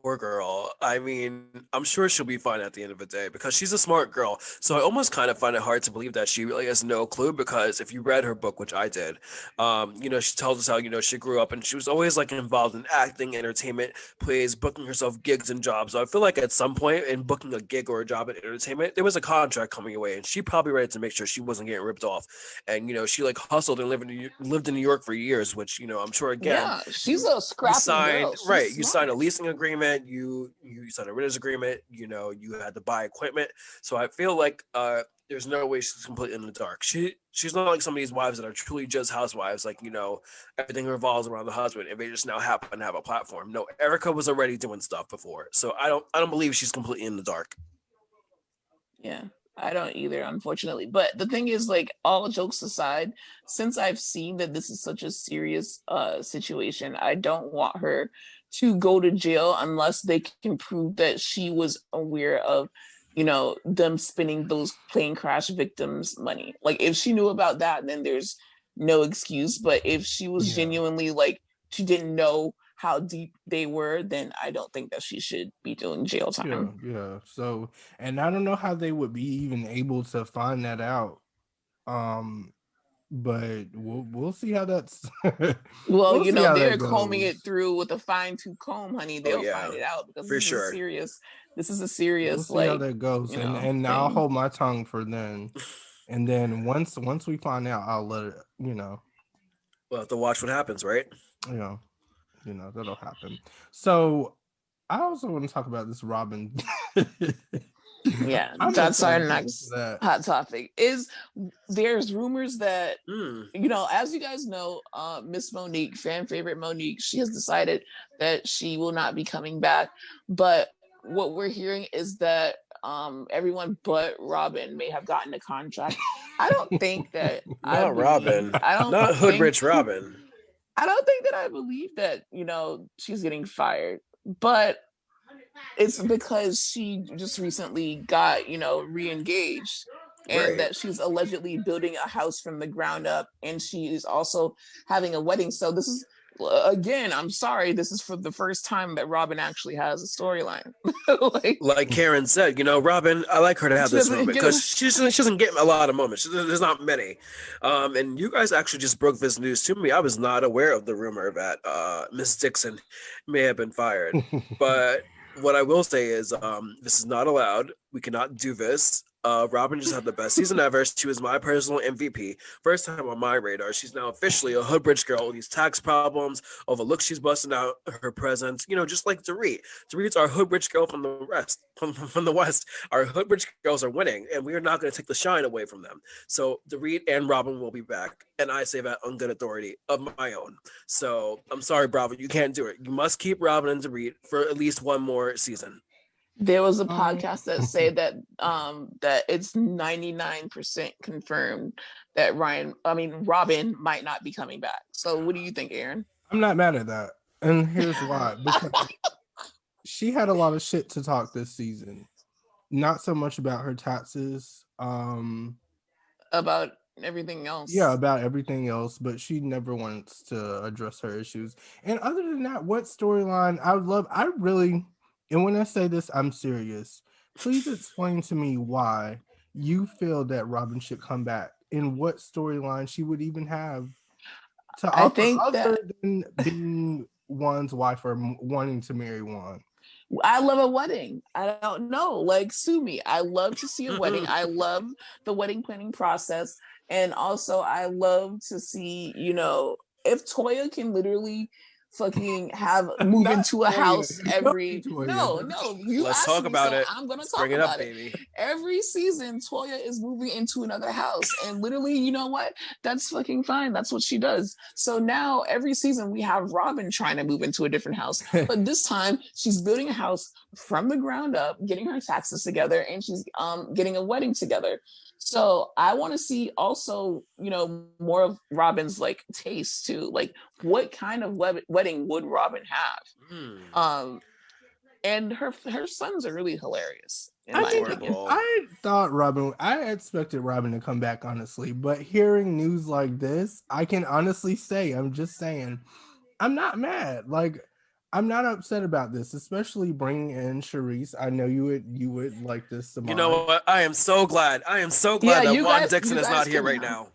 Poor girl. I mean, I'm sure she'll be fine at the end of the day because she's a smart girl. So I almost kind of find it hard to believe that she really has no clue, because if you read her book, which I did, she tells us how, she grew up and she was always like involved in acting, entertainment, plays, booking herself gigs and jobs. So I feel like at some point in booking a gig or a job in entertainment, there was a contract coming away and she probably read it to make sure she wasn't getting ripped off. And, she like hustled and lived in New York for years, which, I'm sure again. Yeah, she's a scrappy girl. Right. You signed a leasing agreement. You signed a renter's agreement, you had to buy equipment. So I feel like there's no way she's completely in the dark. She's not like some of these wives that are truly just housewives, like, everything revolves around the husband and they just now happen to have a platform. No, Erica was already doing stuff before. So I don't believe she's completely in the dark. Yeah. I don't either, unfortunately. But the thing is, like, all jokes aside, since I've seen that this is such a serious situation, I don't want her to go to jail unless they can prove that she was aware of, them spending those plane crash victims' money. Like, if she knew about that, then there's no excuse. But if she was genuinely, like, she didn't know how deep they were, then I don't think that she should be doing jail time. Yeah. So, and I don't know how they would be even able to find that out. But we'll see how that's. Well, they're combing it through with a fine-tooth comb, honey. They'll find it out because this is a serious. We'll see how that goes, and I'll hold my tongue for then. And then once we find out, I'll let it. We'll have to watch what happens, right? Yeah. That'll happen. So I also want to talk about this Robin. Yeah, that's our next hot topic. There's rumors that as you guys know, Miss Monique, fan favorite Monique, she has decided that she will not be coming back. But what we're hearing is that everyone but Robin may have gotten a contract. I don't think that Robin. Not hood rich Robin. I don't think that I believe that, she's getting fired, but it's because she just recently got, re-engaged, and that she's allegedly building a house from the ground up, and she is also having a wedding. So this is, again, I'm sorry, this is for the first time that Robin actually has a storyline. like Karen said, Robin, I like her to have this moment because she doesn't get a lot of moments. There's not many. And you guys actually just broke this news to me. I was not aware of the rumor that Miss Dixon may have been fired. But what I will say is this is not allowed. We cannot do this. Robin just had the best season ever. She was my personal MVP. First time on my radar. She's now officially a hood rich girl with these tax problems, all the looks she's busting out, her presence, just like Dorit. Dorit's our hood rich girl from the West. From the West. Our hood rich girls are winning, and we are not going to take the shine away from them. So Dorit and Robin will be back, and I say that on good authority of my own. So I'm sorry, Bravo, you can't do it. You must keep Robin and Dorit for at least one more season. There was a podcast that said that that it's 99% confirmed that Robin might not be coming back. So what do you think, Aaron? I'm not mad at that. And here's why. Because she had a lot of shit to talk this season. Not so much about her taxes. About everything else. Yeah, about everything else, but she never wants to address her issues. And other than that, what storyline and when I say this, I'm serious. Please explain to me why you feel that Robin should come back and what storyline she would even have to I offer think other that than being Juan's wife or wanting to marry Juan. I love a wedding. I don't know. Like, sue me. I love to see a wedding. I love the wedding planning process. And also, I love to see, if Toya can literally fucking move Not into a Toya. house Don't be every Toya. no, you Let's asked talk me, about so it. I'm gonna Let's talk bring it about up, it. baby. Every season, Toya is moving into another house, and literally, you know what? That's fucking fine. That's what she does. So now every season we have Robin trying to move into a different house, but this time she's building a house from the ground up, getting her taxes together, and she's getting a wedding together. So I want to see also, more of Robin's like taste too. Like, what kind of wedding would Robin have? And her sons are really hilarious, in my opinion. I expected Robin to come back, honestly, but hearing news like this, I can honestly say, I'm just saying, I'm not mad. Like, I'm not upset about this, especially bringing in Charisse. I know you would like this, Semajh. You know what? I am so glad that Juan Dixon is not here right now.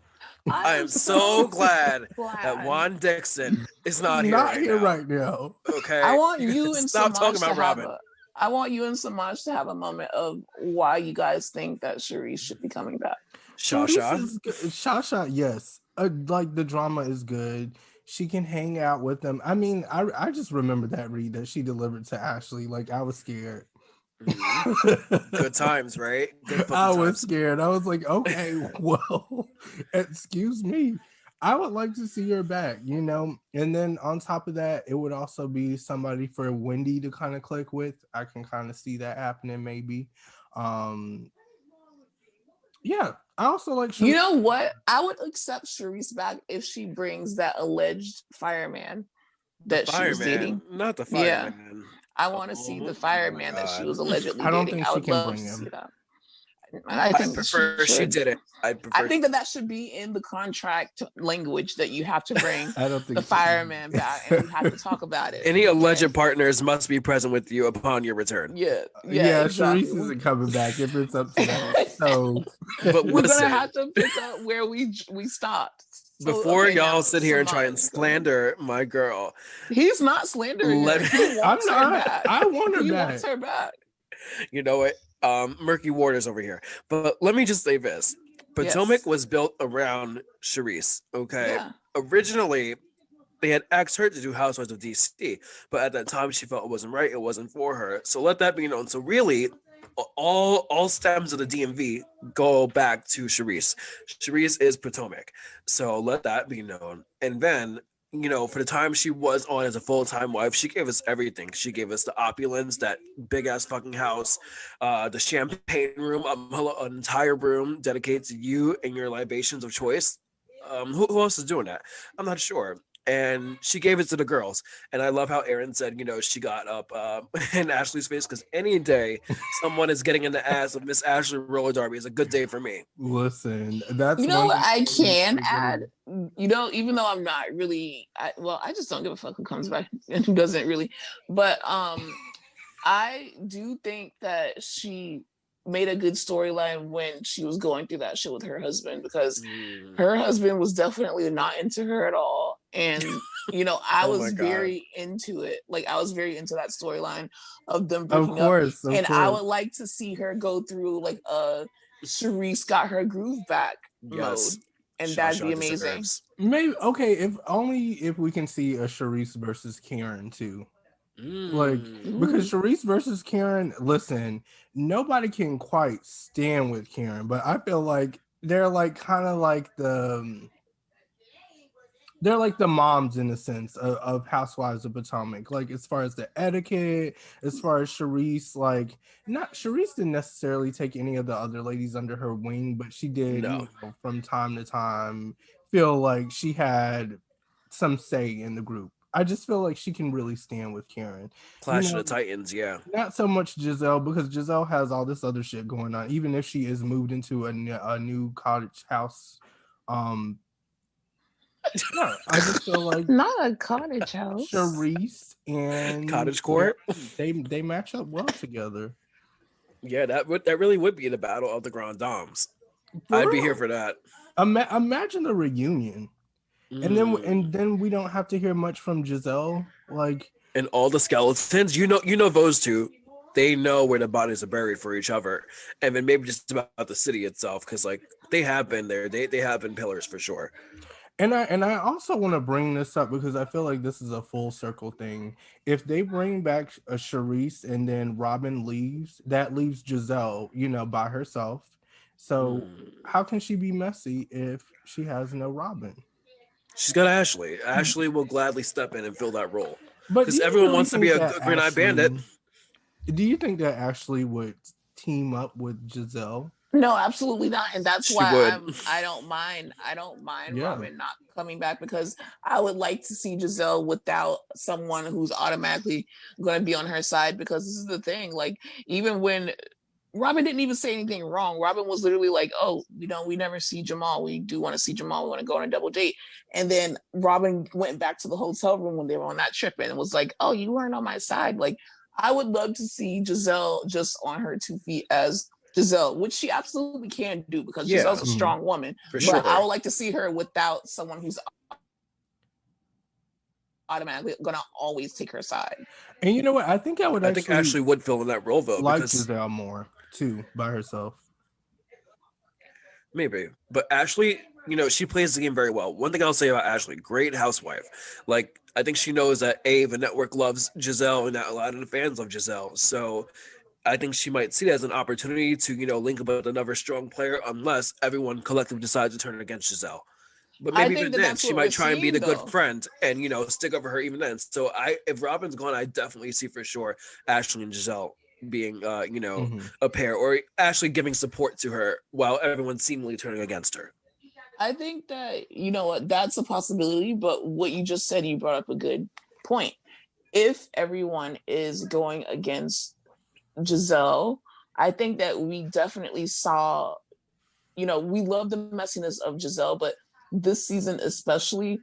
I am so glad that Juan Dixon is not here right now. Okay. I want you and stop talking about Robin. I want you and Semajh to have a moment of why you guys think that Charisse should be coming back. Shasha, yes. Like, the drama is good. She can hang out with them. I mean, I just remember that read that she delivered to Ashley. Like, I was scared. Good times, right? I was scared. I was like, okay, well, excuse me. I would like to see her back, and then on top of that, it would also be somebody for Wendy to kind of click with. I can kind of see that happening, maybe. Yeah, I also like Charisse. You know what? I would accept Charisse back if she brings that alleged fireman that she was dating. Not the fireman. Yeah. I want to see the fireman that she was allegedly dating. I don't think she can bring him. I think prefer she did it. I think that should be in the contract language that you have to bring the fireman back, and we have to talk about it. Any alleged partners must be present with you upon your return. Yeah, exactly. Charisse isn't coming back if it's up to that. So, but we're gonna have to pick up where we stopped. Before y'all sit here and try and slander my girl, he's not slandering her. I'm not. I want her back. He wants her back. You know what? Murky waters over here. But let me just say this. Potomac was built around Charisse, okay? Yeah. Originally, they had asked her to do Housewives of DC, but at that time, she felt it wasn't right. It wasn't for her. So let that be known. So really, all stems of the DMV go back to Charisse. Charisse is Potomac. So let that be known. And then, for the time she was on as a full-time wife, she gave us everything. She gave us the opulence, that big-ass fucking house, the champagne room, an entire room dedicated to you and your libations of choice. Who else is doing that? I'm not sure. And she gave it to the girls. And I love how Erin said, she got up in Ashley's face, because any day someone is getting in the ass of Miss Ashley roller derby is a good day for me. Listen, that's what I can add. Even though I'm not really, I just don't give a fuck who comes back and who doesn't really. But I do think that she made a good storyline when she was going through that shit with her husband, because her husband was definitely not into her at all. And, I was very into it. Like, I was very into that storyline of them breaking up. And I would like to see her go through like Charisse got her groove back mode. And that'd be amazing. Maybe, okay, if we can see a Charisse versus Karen too. Because Charisse versus Karen, listen, nobody can quite stand with Karen, but I feel like they're like kind of like they're like the moms in a sense of Housewives of Potomac. Like, as far as the etiquette, as far as Charisse, like, Charisse didn't necessarily take any of the other ladies under her wing, but she did from time to time feel like she had some say in the group. I just feel like she can really stand with Karen. Clash of the Titans, yeah. Not so much Giselle, because Giselle has all this other shit going on. Even if she is moved into a new cottage house Yeah, I just feel like not a cottage house. Charisse and Cottage Court. They match up well together. Yeah, that really would be the battle of the Grand Dames. I'd be here for that. Imagine the reunion, and then we don't have to hear much from Giselle. Like, and all the skeletons, you know those two, they know where the bodies are buried for each other, and then maybe just about the city itself, because like they have been there, they have been pillars for sure. And I also want to bring this up because I feel like this is a full circle thing. If they bring back a Charisse and then Robin leaves, that leaves Giselle, by herself. So how can she be messy if she has no Robin? She's got Ashley. Ashley will gladly step in and fill that role. But because everyone wants to be a Green Eye Bandit. Do you think that Ashley would team up with Giselle? No, absolutely not, and that's why I don't mind Robin not coming back, because I would like to see Giselle without someone who's automatically going to be on her side. Because this is the thing, like, even when Robin didn't even say anything wrong, Robin was literally like, "Oh, we never see Jamal. We do want to see Jamal. We want to go on a double date." And then Robin went back to the hotel room when they were on that trip and was like, "Oh, you weren't on my side." Like, I would love to see Giselle just on her 2 feet as Giselle, which she absolutely can do, because Giselle's a strong woman. For sure. But I would like to see her without someone who's automatically going to always take her side. And you know what? I think Ashley would fill in that role, though. Like Giselle more too by herself. Maybe, but Ashley, she plays the game very well. One thing I'll say about Ashley, great housewife. Like, I think she knows that the network loves Giselle and that a lot of the fans love Giselle. So I think she might see it as an opportunity to, link up with another strong player, unless everyone collectively decides to turn against Giselle. But maybe even then, she might try and be the good friend and, stick up for her even then. So if Robin's gone, I definitely see for sure Ashley and Giselle being, a pair, or Ashley giving support to her while everyone's seemingly turning against her. I think that, that's a possibility, but what you just said, you brought up a good point. If everyone is going against Giselle, I think that we definitely saw, we love the messiness of Giselle, but this season especially,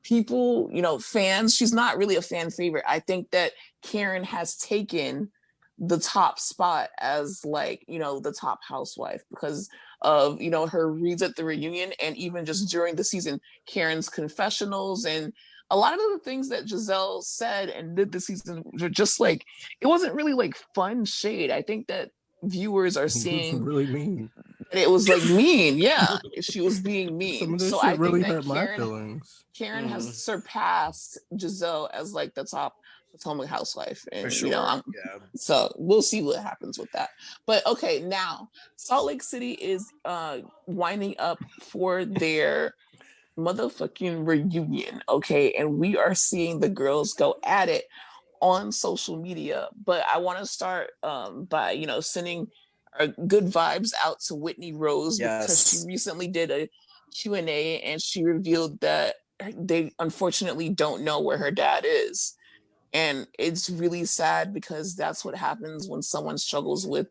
people, fans, she's not really a fan favorite. I think that Karen has taken the top spot as the top housewife because of, her reads at the reunion, and even just during the season, Karen's confessionals and a lot of the things that Giselle said and did this season were just it wasn't really fun shade. I think that viewers are seeing really mean. It was mean. Yeah, she was being mean. Some of this shit really hurt my feelings. Karen has surpassed Giselle as the top Potomac housewife, and for sure. So we'll see what happens with that. But okay, now Salt Lake City is winding up for their motherfucking reunion, okay, and we are seeing the girls go at it on social media. But I want to start by sending good vibes out to Whitney Rose, because she recently did a Q&A and she revealed that they unfortunately don't know where her dad is. And it's really sad, because that's what happens when someone struggles with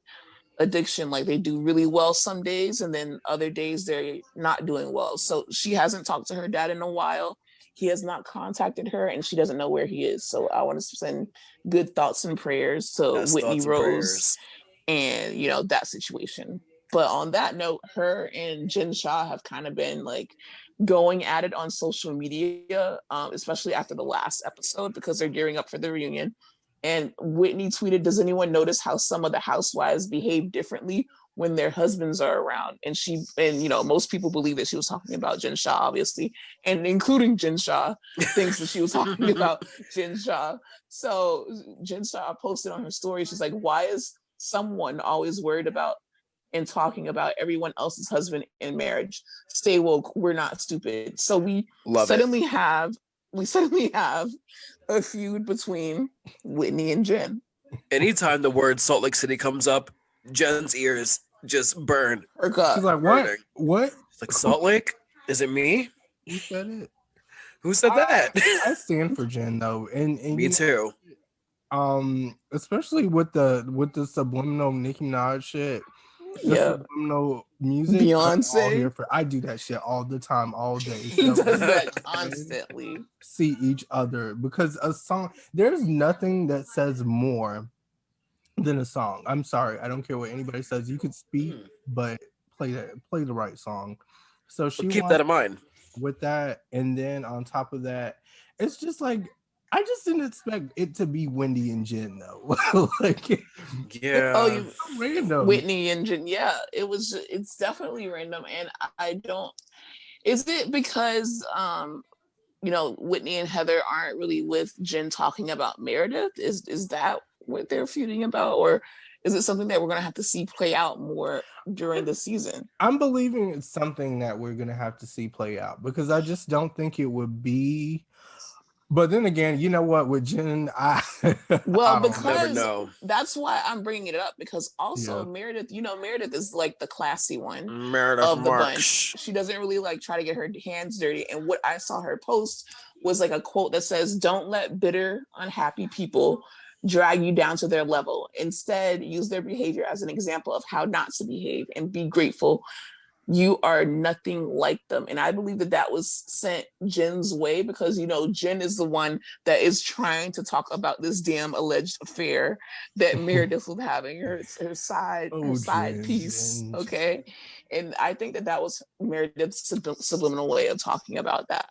addiction. They do really well some days, and then other days they're not doing well. So she hasn't talked to her dad in a while. He has not contacted her, and she doesn't know where he is. So I want to send good thoughts and prayers to Whitney Rose and that situation. But on that note, her and Jen Shah have kind of been going at it on social media, especially after the last episode, because they're gearing up for the reunion. And Whitney tweeted, "Does anyone notice how some of the housewives behave differently when their husbands are around?" And most people believe that she was talking about Jen Shah, obviously, and including Jen Shah thinks that she was talking about Jen Shah. So Jen Shah posted on her story, she's like, "Why is someone always worried about and talking about everyone else's husband in marriage? Stay woke. We're not stupid." So we suddenly have a feud between Whitney and Jen. Anytime the word Salt Lake City comes up, Jen's ears just burn. She's like, "What? What? It's Salt Lake? Is it me? Who said it? Who said that?" I stand for Jen though, and me too. Especially with the subliminal Nicki Minaj shit. The Yeah. subliminal music. Beyonce. I do that shit all the time, all day. He So does that constantly. see each other because a song. There's nothing that says more than a song. I'm sorry, I don't care what anybody says. You could speak, but play the right song. So she keep that in mind with that, and then on top of that, it's just like I just didn't expect it to be Wendy and Jen though. Like, yeah, random. Whitney and Jen. Yeah, it's definitely random, and I don't. Is it because Whitney and Heather aren't really with Jen talking about Meredith? Is that what they're feuding about, or is it something that we're gonna have to see play out more during the season? I'm believing it's something that we're gonna have to see play out because I just don't think it would be. But then again, you know what? With Jen, because that's why I'm bringing it up, because also Meredith, Meredith is like the classy one of the bunch. She doesn't really like try to get her hands dirty. And what I saw her post was like a quote that says, "Don't let bitter, unhappy people drag you down to their level. Instead, use their behavior as an example of how not to behave and be grateful. You are nothing like them." And I believe that was sent Jen's way because, Jen is the one that is trying to talk about this damn alleged affair that Meredith was having, her side piece. Jen. Okay. And I think that was Meredith's subliminal way of talking about that.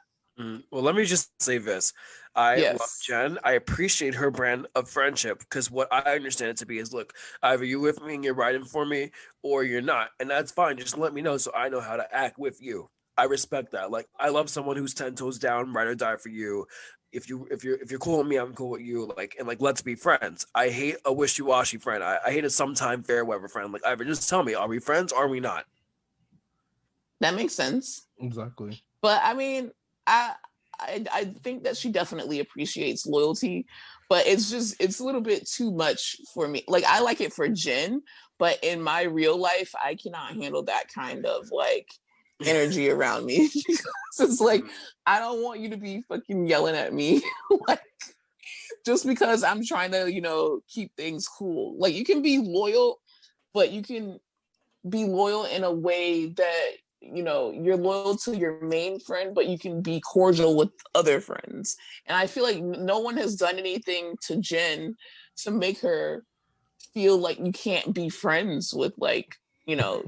Well, let me just say this. I love Jen. I appreciate her brand of friendship because what I understand it to be is, look, either you're with me and you're riding for me or you're not. And that's fine. Just let me know so I know how to act with you. I respect that. Like, I love someone who's 10 toes down, ride or die for you. If you're cool with me, I'm cool with you. Like, and like, let's be friends. I hate a wishy-washy friend. I hate a sometime fair weather friend. Like, either just tell me, are we friends or are we not? That makes sense. Exactly. But I mean, I think that she definitely appreciates loyalty, but it's a little bit too much for me. Like, I like it for Jen, but in my real life, I cannot handle that kind of like energy around me. It's like, I don't want you to be fucking yelling at me like just because I'm trying to, keep things cool. Like, you can be loyal, but you can be loyal in a way that you're loyal to your main friend, but you can be cordial with other friends. And I feel like no one has done anything to Jen to make her feel like you can't be friends with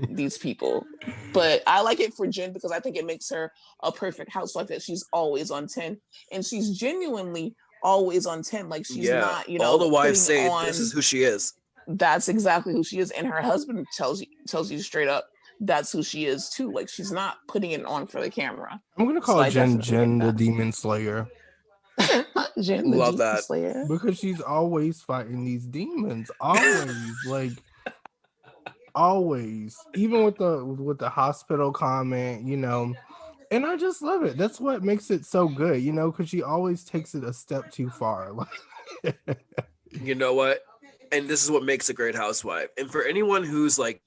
these people. But I like it for Jen because I think it makes her a perfect housewife, that she's always on 10, and she's genuinely always on 10. Like, she's not, all the wives say this is who she is. That's exactly who she is. And her husband tells you straight up, that's who she is too. Like, she's not putting it on for the camera. I'm gonna call Jen the Demon Slayer. Jen, the love Demon that Slayer, because she's always fighting these demons. Always, like, always. Even with the hospital comment, and I just love it. That's what makes it so good, because she always takes it a step too far. You know what? And this is what makes a great housewife. And for anyone who's like,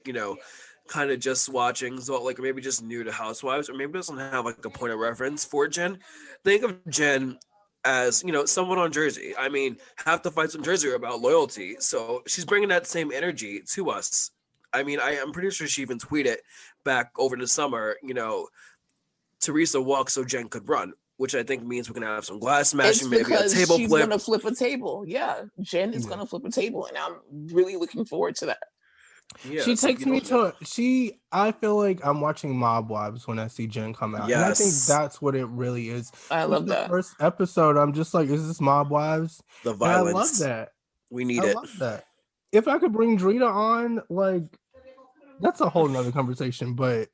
kind of just watching, so like maybe just new to Housewives, or maybe doesn't have like a point of reference for Jen, think of Jen as, someone on Jersey. I mean, half the fights on Jersey are about loyalty. So she's bringing that same energy to us. I mean, I'm pretty sure she even tweeted back over the summer, Teresa walked so Jen could run, which I think means we're going to have some glass smashing, maybe a table she's flip. She's going to flip a table. Yeah, Jen is going to flip a table, and I'm really looking forward to that. Yeah, she takes me I feel like I'm watching Mob Wives when I see Jen come out. Yes. And I think that's what it really is. I love that. The first episode, I'm just like, is this Mob Wives? The violence. And I love that. We need it. I love that. If I could bring Drita on, like, that's a whole nother conversation, but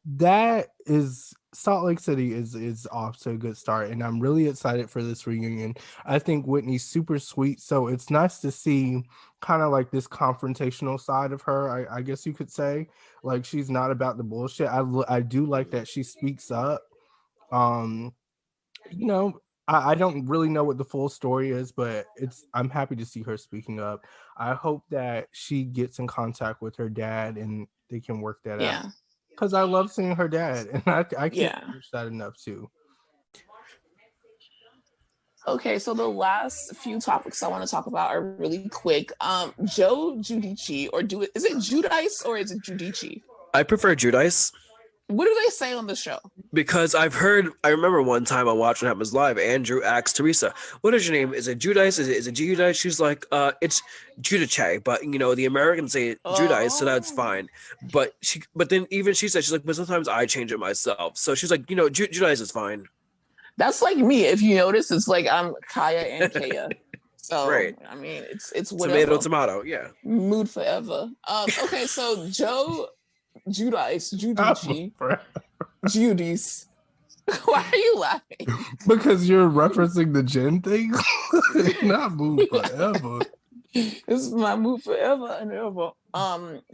that is Salt Lake City is off to a good start, and I'm really excited for this reunion. I think Whitney's super sweet, so it's nice to see kind of like this confrontational side of her, I guess you could say. Like, she's not about the bullshit. I do like that she speaks up. I don't really know what the full story is, but I'm happy to see her speaking up. I hope that she gets in contact with her dad and they can work that out. Because I love seeing her dad, and I can't finish that enough too. Okay, so the last few topics I want to talk about are really quick. Joe Giudice, is it Judice or is it Giudice? I prefer Judice. What do they say on the show? Because I remember one time I watched what happens live. Andrew asked Teresa, "What is your name? Is it Judice? Is it Judice?" She's like, it's Judice, but the Americans say Judice, so that's fine." But then even she said, she's like, "But sometimes I change it myself." So she's like, Judice is fine. That's like me. If you notice, it's like I'm Kaya and Kaya. So right. I mean, it's whatever. Tomato, yeah. Mood forever. Okay, so Joe Judice. Judice. Why are you laughing? Because you're referencing the gin thing. Not mood forever. This is my mood forever and ever.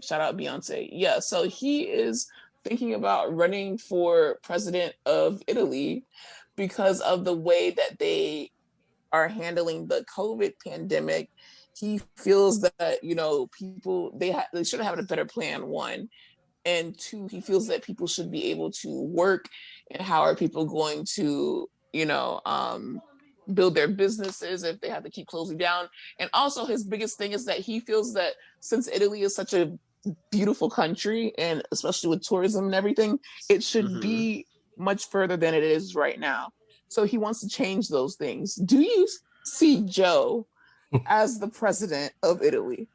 Shout out Beyonce. Yeah, so he is thinking about running for president of Italy because of the way that they are handling the COVID pandemic. He feels that people they should have had a better plan, one, and two, he feels that people should be able to work, and how are people going to build their businesses if they have to keep closing down. And also his biggest thing is that he feels that since Italy is such a beautiful country, and especially with tourism and everything, it should be much further than it is right now. So he wants to change those things. Do you see Joe as the president of Italy?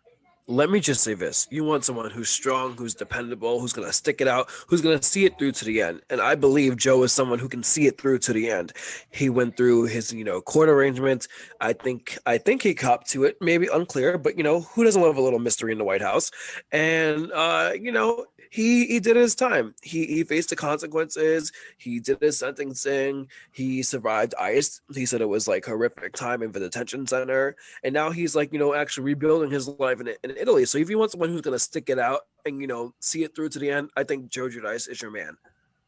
Let me just say this. You want someone who's strong, who's dependable, who's going to stick it out, who's going to see it through to the end. And I believe Joe is someone who can see it through to the end. He went through his, court arrangement. I think he copped to it, maybe unclear, but who doesn't love a little mystery in the White House? And he did his time. He faced the consequences. He did his sentencing. He survived ICE. He said it was like horrific time in the detention center. And now he's like, actually rebuilding his life in Italy. So if you want someone who's going to stick it out and, see it through to the end, I think Joe Giudice is your man.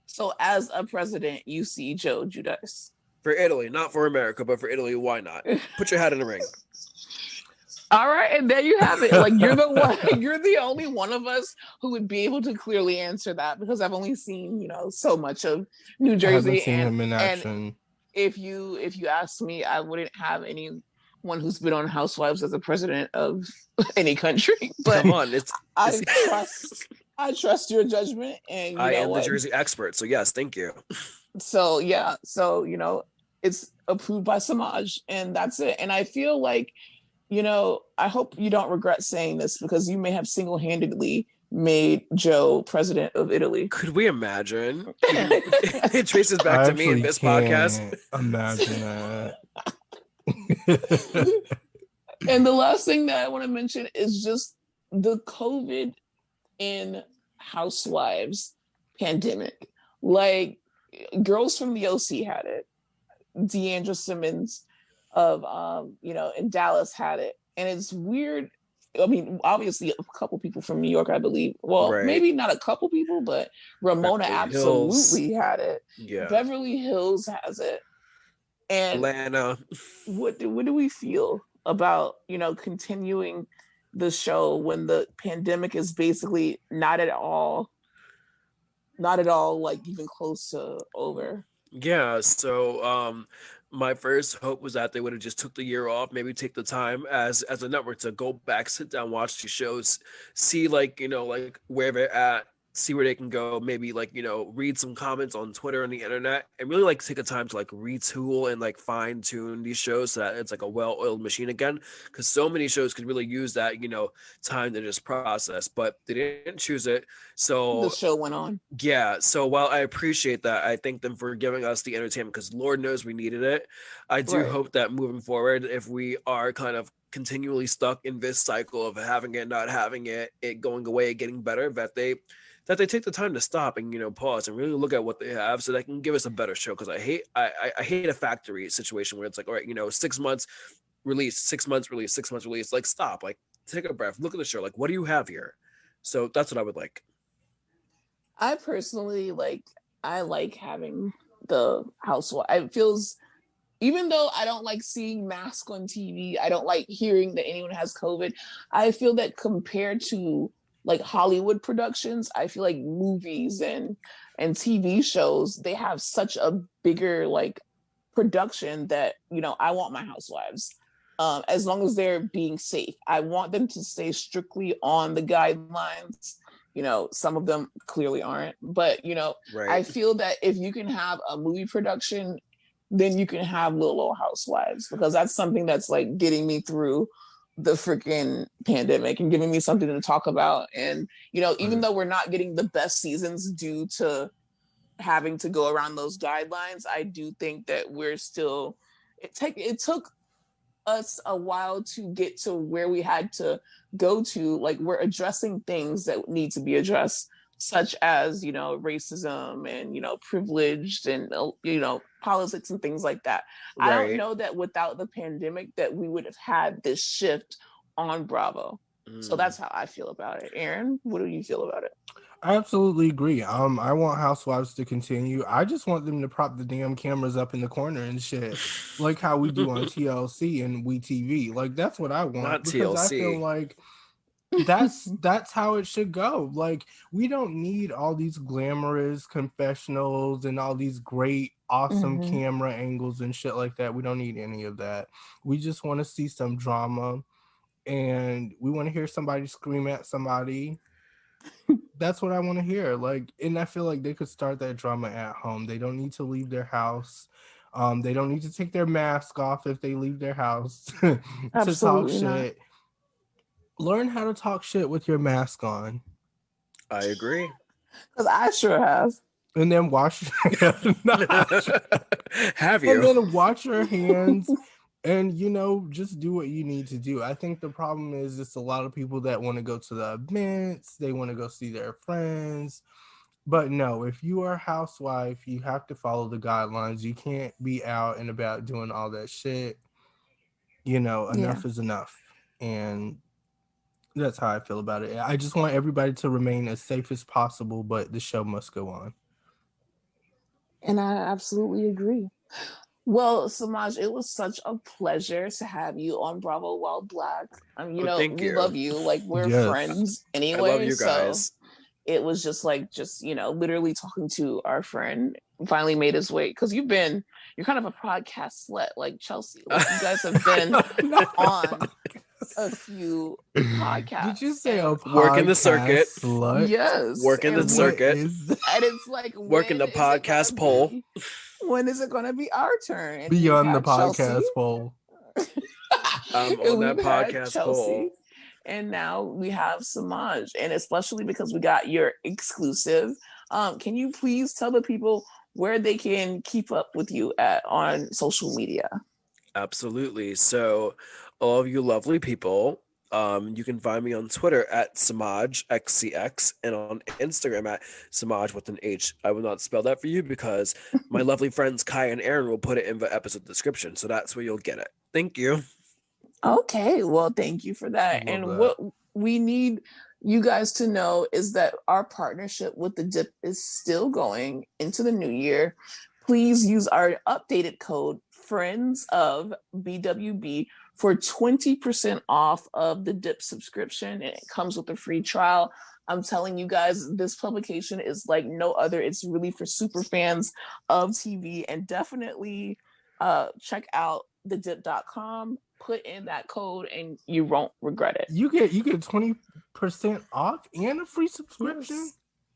So as a president, you see Joe Giudice. For Italy, not for America, but for Italy, why not? Put your hat in the ring. All right, and there you have it. Like, you're the one, you're the only one of us who would be able to clearly answer that, because I've only seen, so much of New Jersey. I haven't seen him in action. And if you ask me, I wouldn't have anyone who's been on Housewives as a president of any country. But come on, I trust your judgment, and I am the Jersey expert. So yes, thank you. So yeah, so it's approved by Semajh, and that's it. And I feel like, I hope you don't regret saying this, because you may have single-handedly made Joe president of Italy. Could we imagine? It traces back to me in this podcast. Imagine that. And the last thing that I want to mention is just the COVID and Housewives pandemic. Like, girls from the OC had it. Deandra Simmons of in Dallas had it, and it's weird. I mean, obviously a couple people from New York, I believe. Well, right. Maybe not a couple people, but Ramona absolutely had it. Yeah. Beverly Hills has it. And Atlanta. What do we feel about, continuing the show when the pandemic is basically not at all like even close to over? Yeah, so my first hope was that they would have just took the year off, maybe take the time as a network to go back, sit down, watch these shows, see like where they're at, see where they can go, maybe read some comments on Twitter and the internet, and really take a time to retool and fine tune these shows so that it's a well-oiled machine again, because so many shows could really use that time to just process, but they didn't choose it. So the show went on. Yeah, so while I appreciate that, I thank them for giving us the entertainment, because Lord knows we needed it. I do hope that moving forward, if we are kind of continually stuck in this cycle of having it, not having it, it going away, getting better, that they take the time to stop and pause and really look at what they have, so they can give us a better show. Because I hate a factory situation where it's all right, 6 months release, 6 months release, 6 months release. Stop, take a breath, look at the show, what do you have here? So that's what I would like. I personally I like having the housewife. It feels, even though I don't like seeing masks on TV, I don't like hearing that anyone has COVID. I feel that compared to Hollywood productions, I feel like movies and TV shows, they have such a bigger production that, you know, I want my housewives, as long as they're being safe. I want them to stay strictly on the guidelines. You know, some of them clearly aren't, but you know, I feel that if you can have a movie production, then you can have Little Old Housewives, because that's something that's like getting me through the freaking pandemic and giving me something to talk about. And you know, even though we're not getting the best seasons due to having to go around those guidelines, I do think that we're still, it took us a while to get to where we had to go to. Like, we're addressing things that need to be addressed, such as, you know, racism and, you know, privileged and, you know, politics and things like that. I don't know that without the pandemic that we would have had this shift on Bravo. So that's how I feel about it. Aaron, what do you feel about it? I absolutely agree. I want Housewives to continue. I just want them to prop the damn cameras up in the corner and shit, like how we do on TLC and WeTV. Like, that's what I want. Not because TLC. I feel like that's how it should go. Like, we don't need all these glamorous confessionals and all these great, awesome camera angles and shit like that. We don't need any of that. We just want to see some drama, and we want to hear somebody scream at somebody. That's what I want to hear. Like, and I feel like they could start that drama at home. They don't need to leave their house. They don't need to take their mask off if they leave their house to talk shit. Learn how to talk shit with your mask on. I agree. Because I sure have. And then wash have you? And then wash your hands. And, you know, just do what you need to do. I think the problem is it's a lot of people that want to go to the events. They want to go see their friends. But no, if you are a housewife, you have to follow the guidelines. You can't be out and about doing all that shit. You know, enough is enough. And that's how I feel about it. I just want everybody to remain as safe as possible, but the show must go on. And I absolutely agree. Well, Semajh, it was such a pleasure to have you on Bravo While Black. You know, we love you. Like, we're friends anyway. I love you guys. So it was just you know, literally talking to our friend finally made his way. Because you're kind of a podcast slut, like Chelsea. Like, you guys have been on a few podcasts. Did you say a podcast working the circuit? Slut? Yes. Working the circuit. And it's like, working the podcast poll. When is it going to be our turn? And be on the podcast poll. I'm on that podcast poll. And now we have Semajh, and especially because we got your exclusive. Can you please tell the people where they can keep up with you on social media? Absolutely. So, all of you lovely people, you can find me on Twitter at Semajh XCX and on Instagram at Semajh with an H. I will not spell that for you because my lovely friends Kai and Aaron will put it in the episode description. So that's where you'll get it. Thank you. Okay. Well, thank you for that. And what we need you guys to know is that our partnership with the Dip is still going into the new year. Please use our updated code Friends of BWB for 20% off of the Dip subscription, and it comes with a free trial. I'm telling you guys, this publication is like no other. It's really for super fans of TV, and definitely check out thedip.com, put in that code, and you won't regret it. You get 20% off and a free subscription?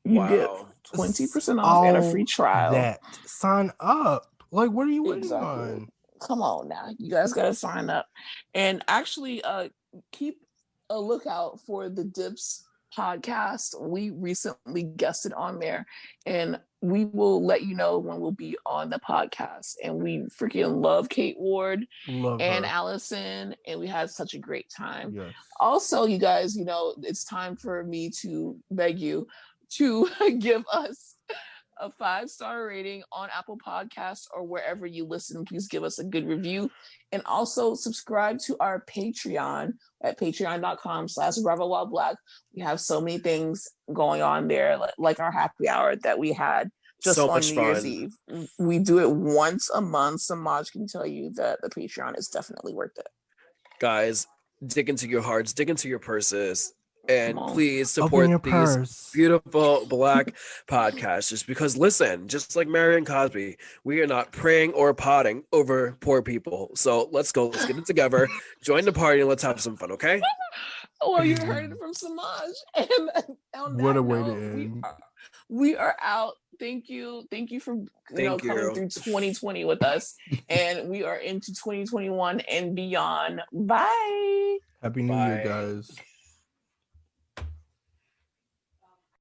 You get 20% off and a free trial. Sign up. Like, what are you waiting on? Come on now. You guys got to sign up. And actually, keep a lookout for the Dips podcast. We recently guested on there, and we will let you know when we'll be on the podcast. And we freaking love Kate Ward and Allison, and we had such a great time. Yes. Also, you guys, you know, it's time for me to beg you to give us a 5-star rating on Apple Podcasts or wherever you listen. Please give us a good review, and also subscribe to our Patreon at patreon.com/Bravo While Black. We have so many things going on there, like our happy hour that we had just so on New Year's Eve. We do it once a month. Semajh can tell you that the Patreon is definitely worth it. Guys, dig into your hearts, dig into your purses. And please Open support your these purse. beautiful Black podcasters, because listen, just like Marion Cosby, we are not praying or potting over poor people. So let's get it together, join the party, and let's have some fun, okay? Well, you heard it from Semajh. And on What that a way to note, end. we are out. Thank you for coming through 2020 with us, and we are into 2021 and beyond. Bye. Happy New Year, guys.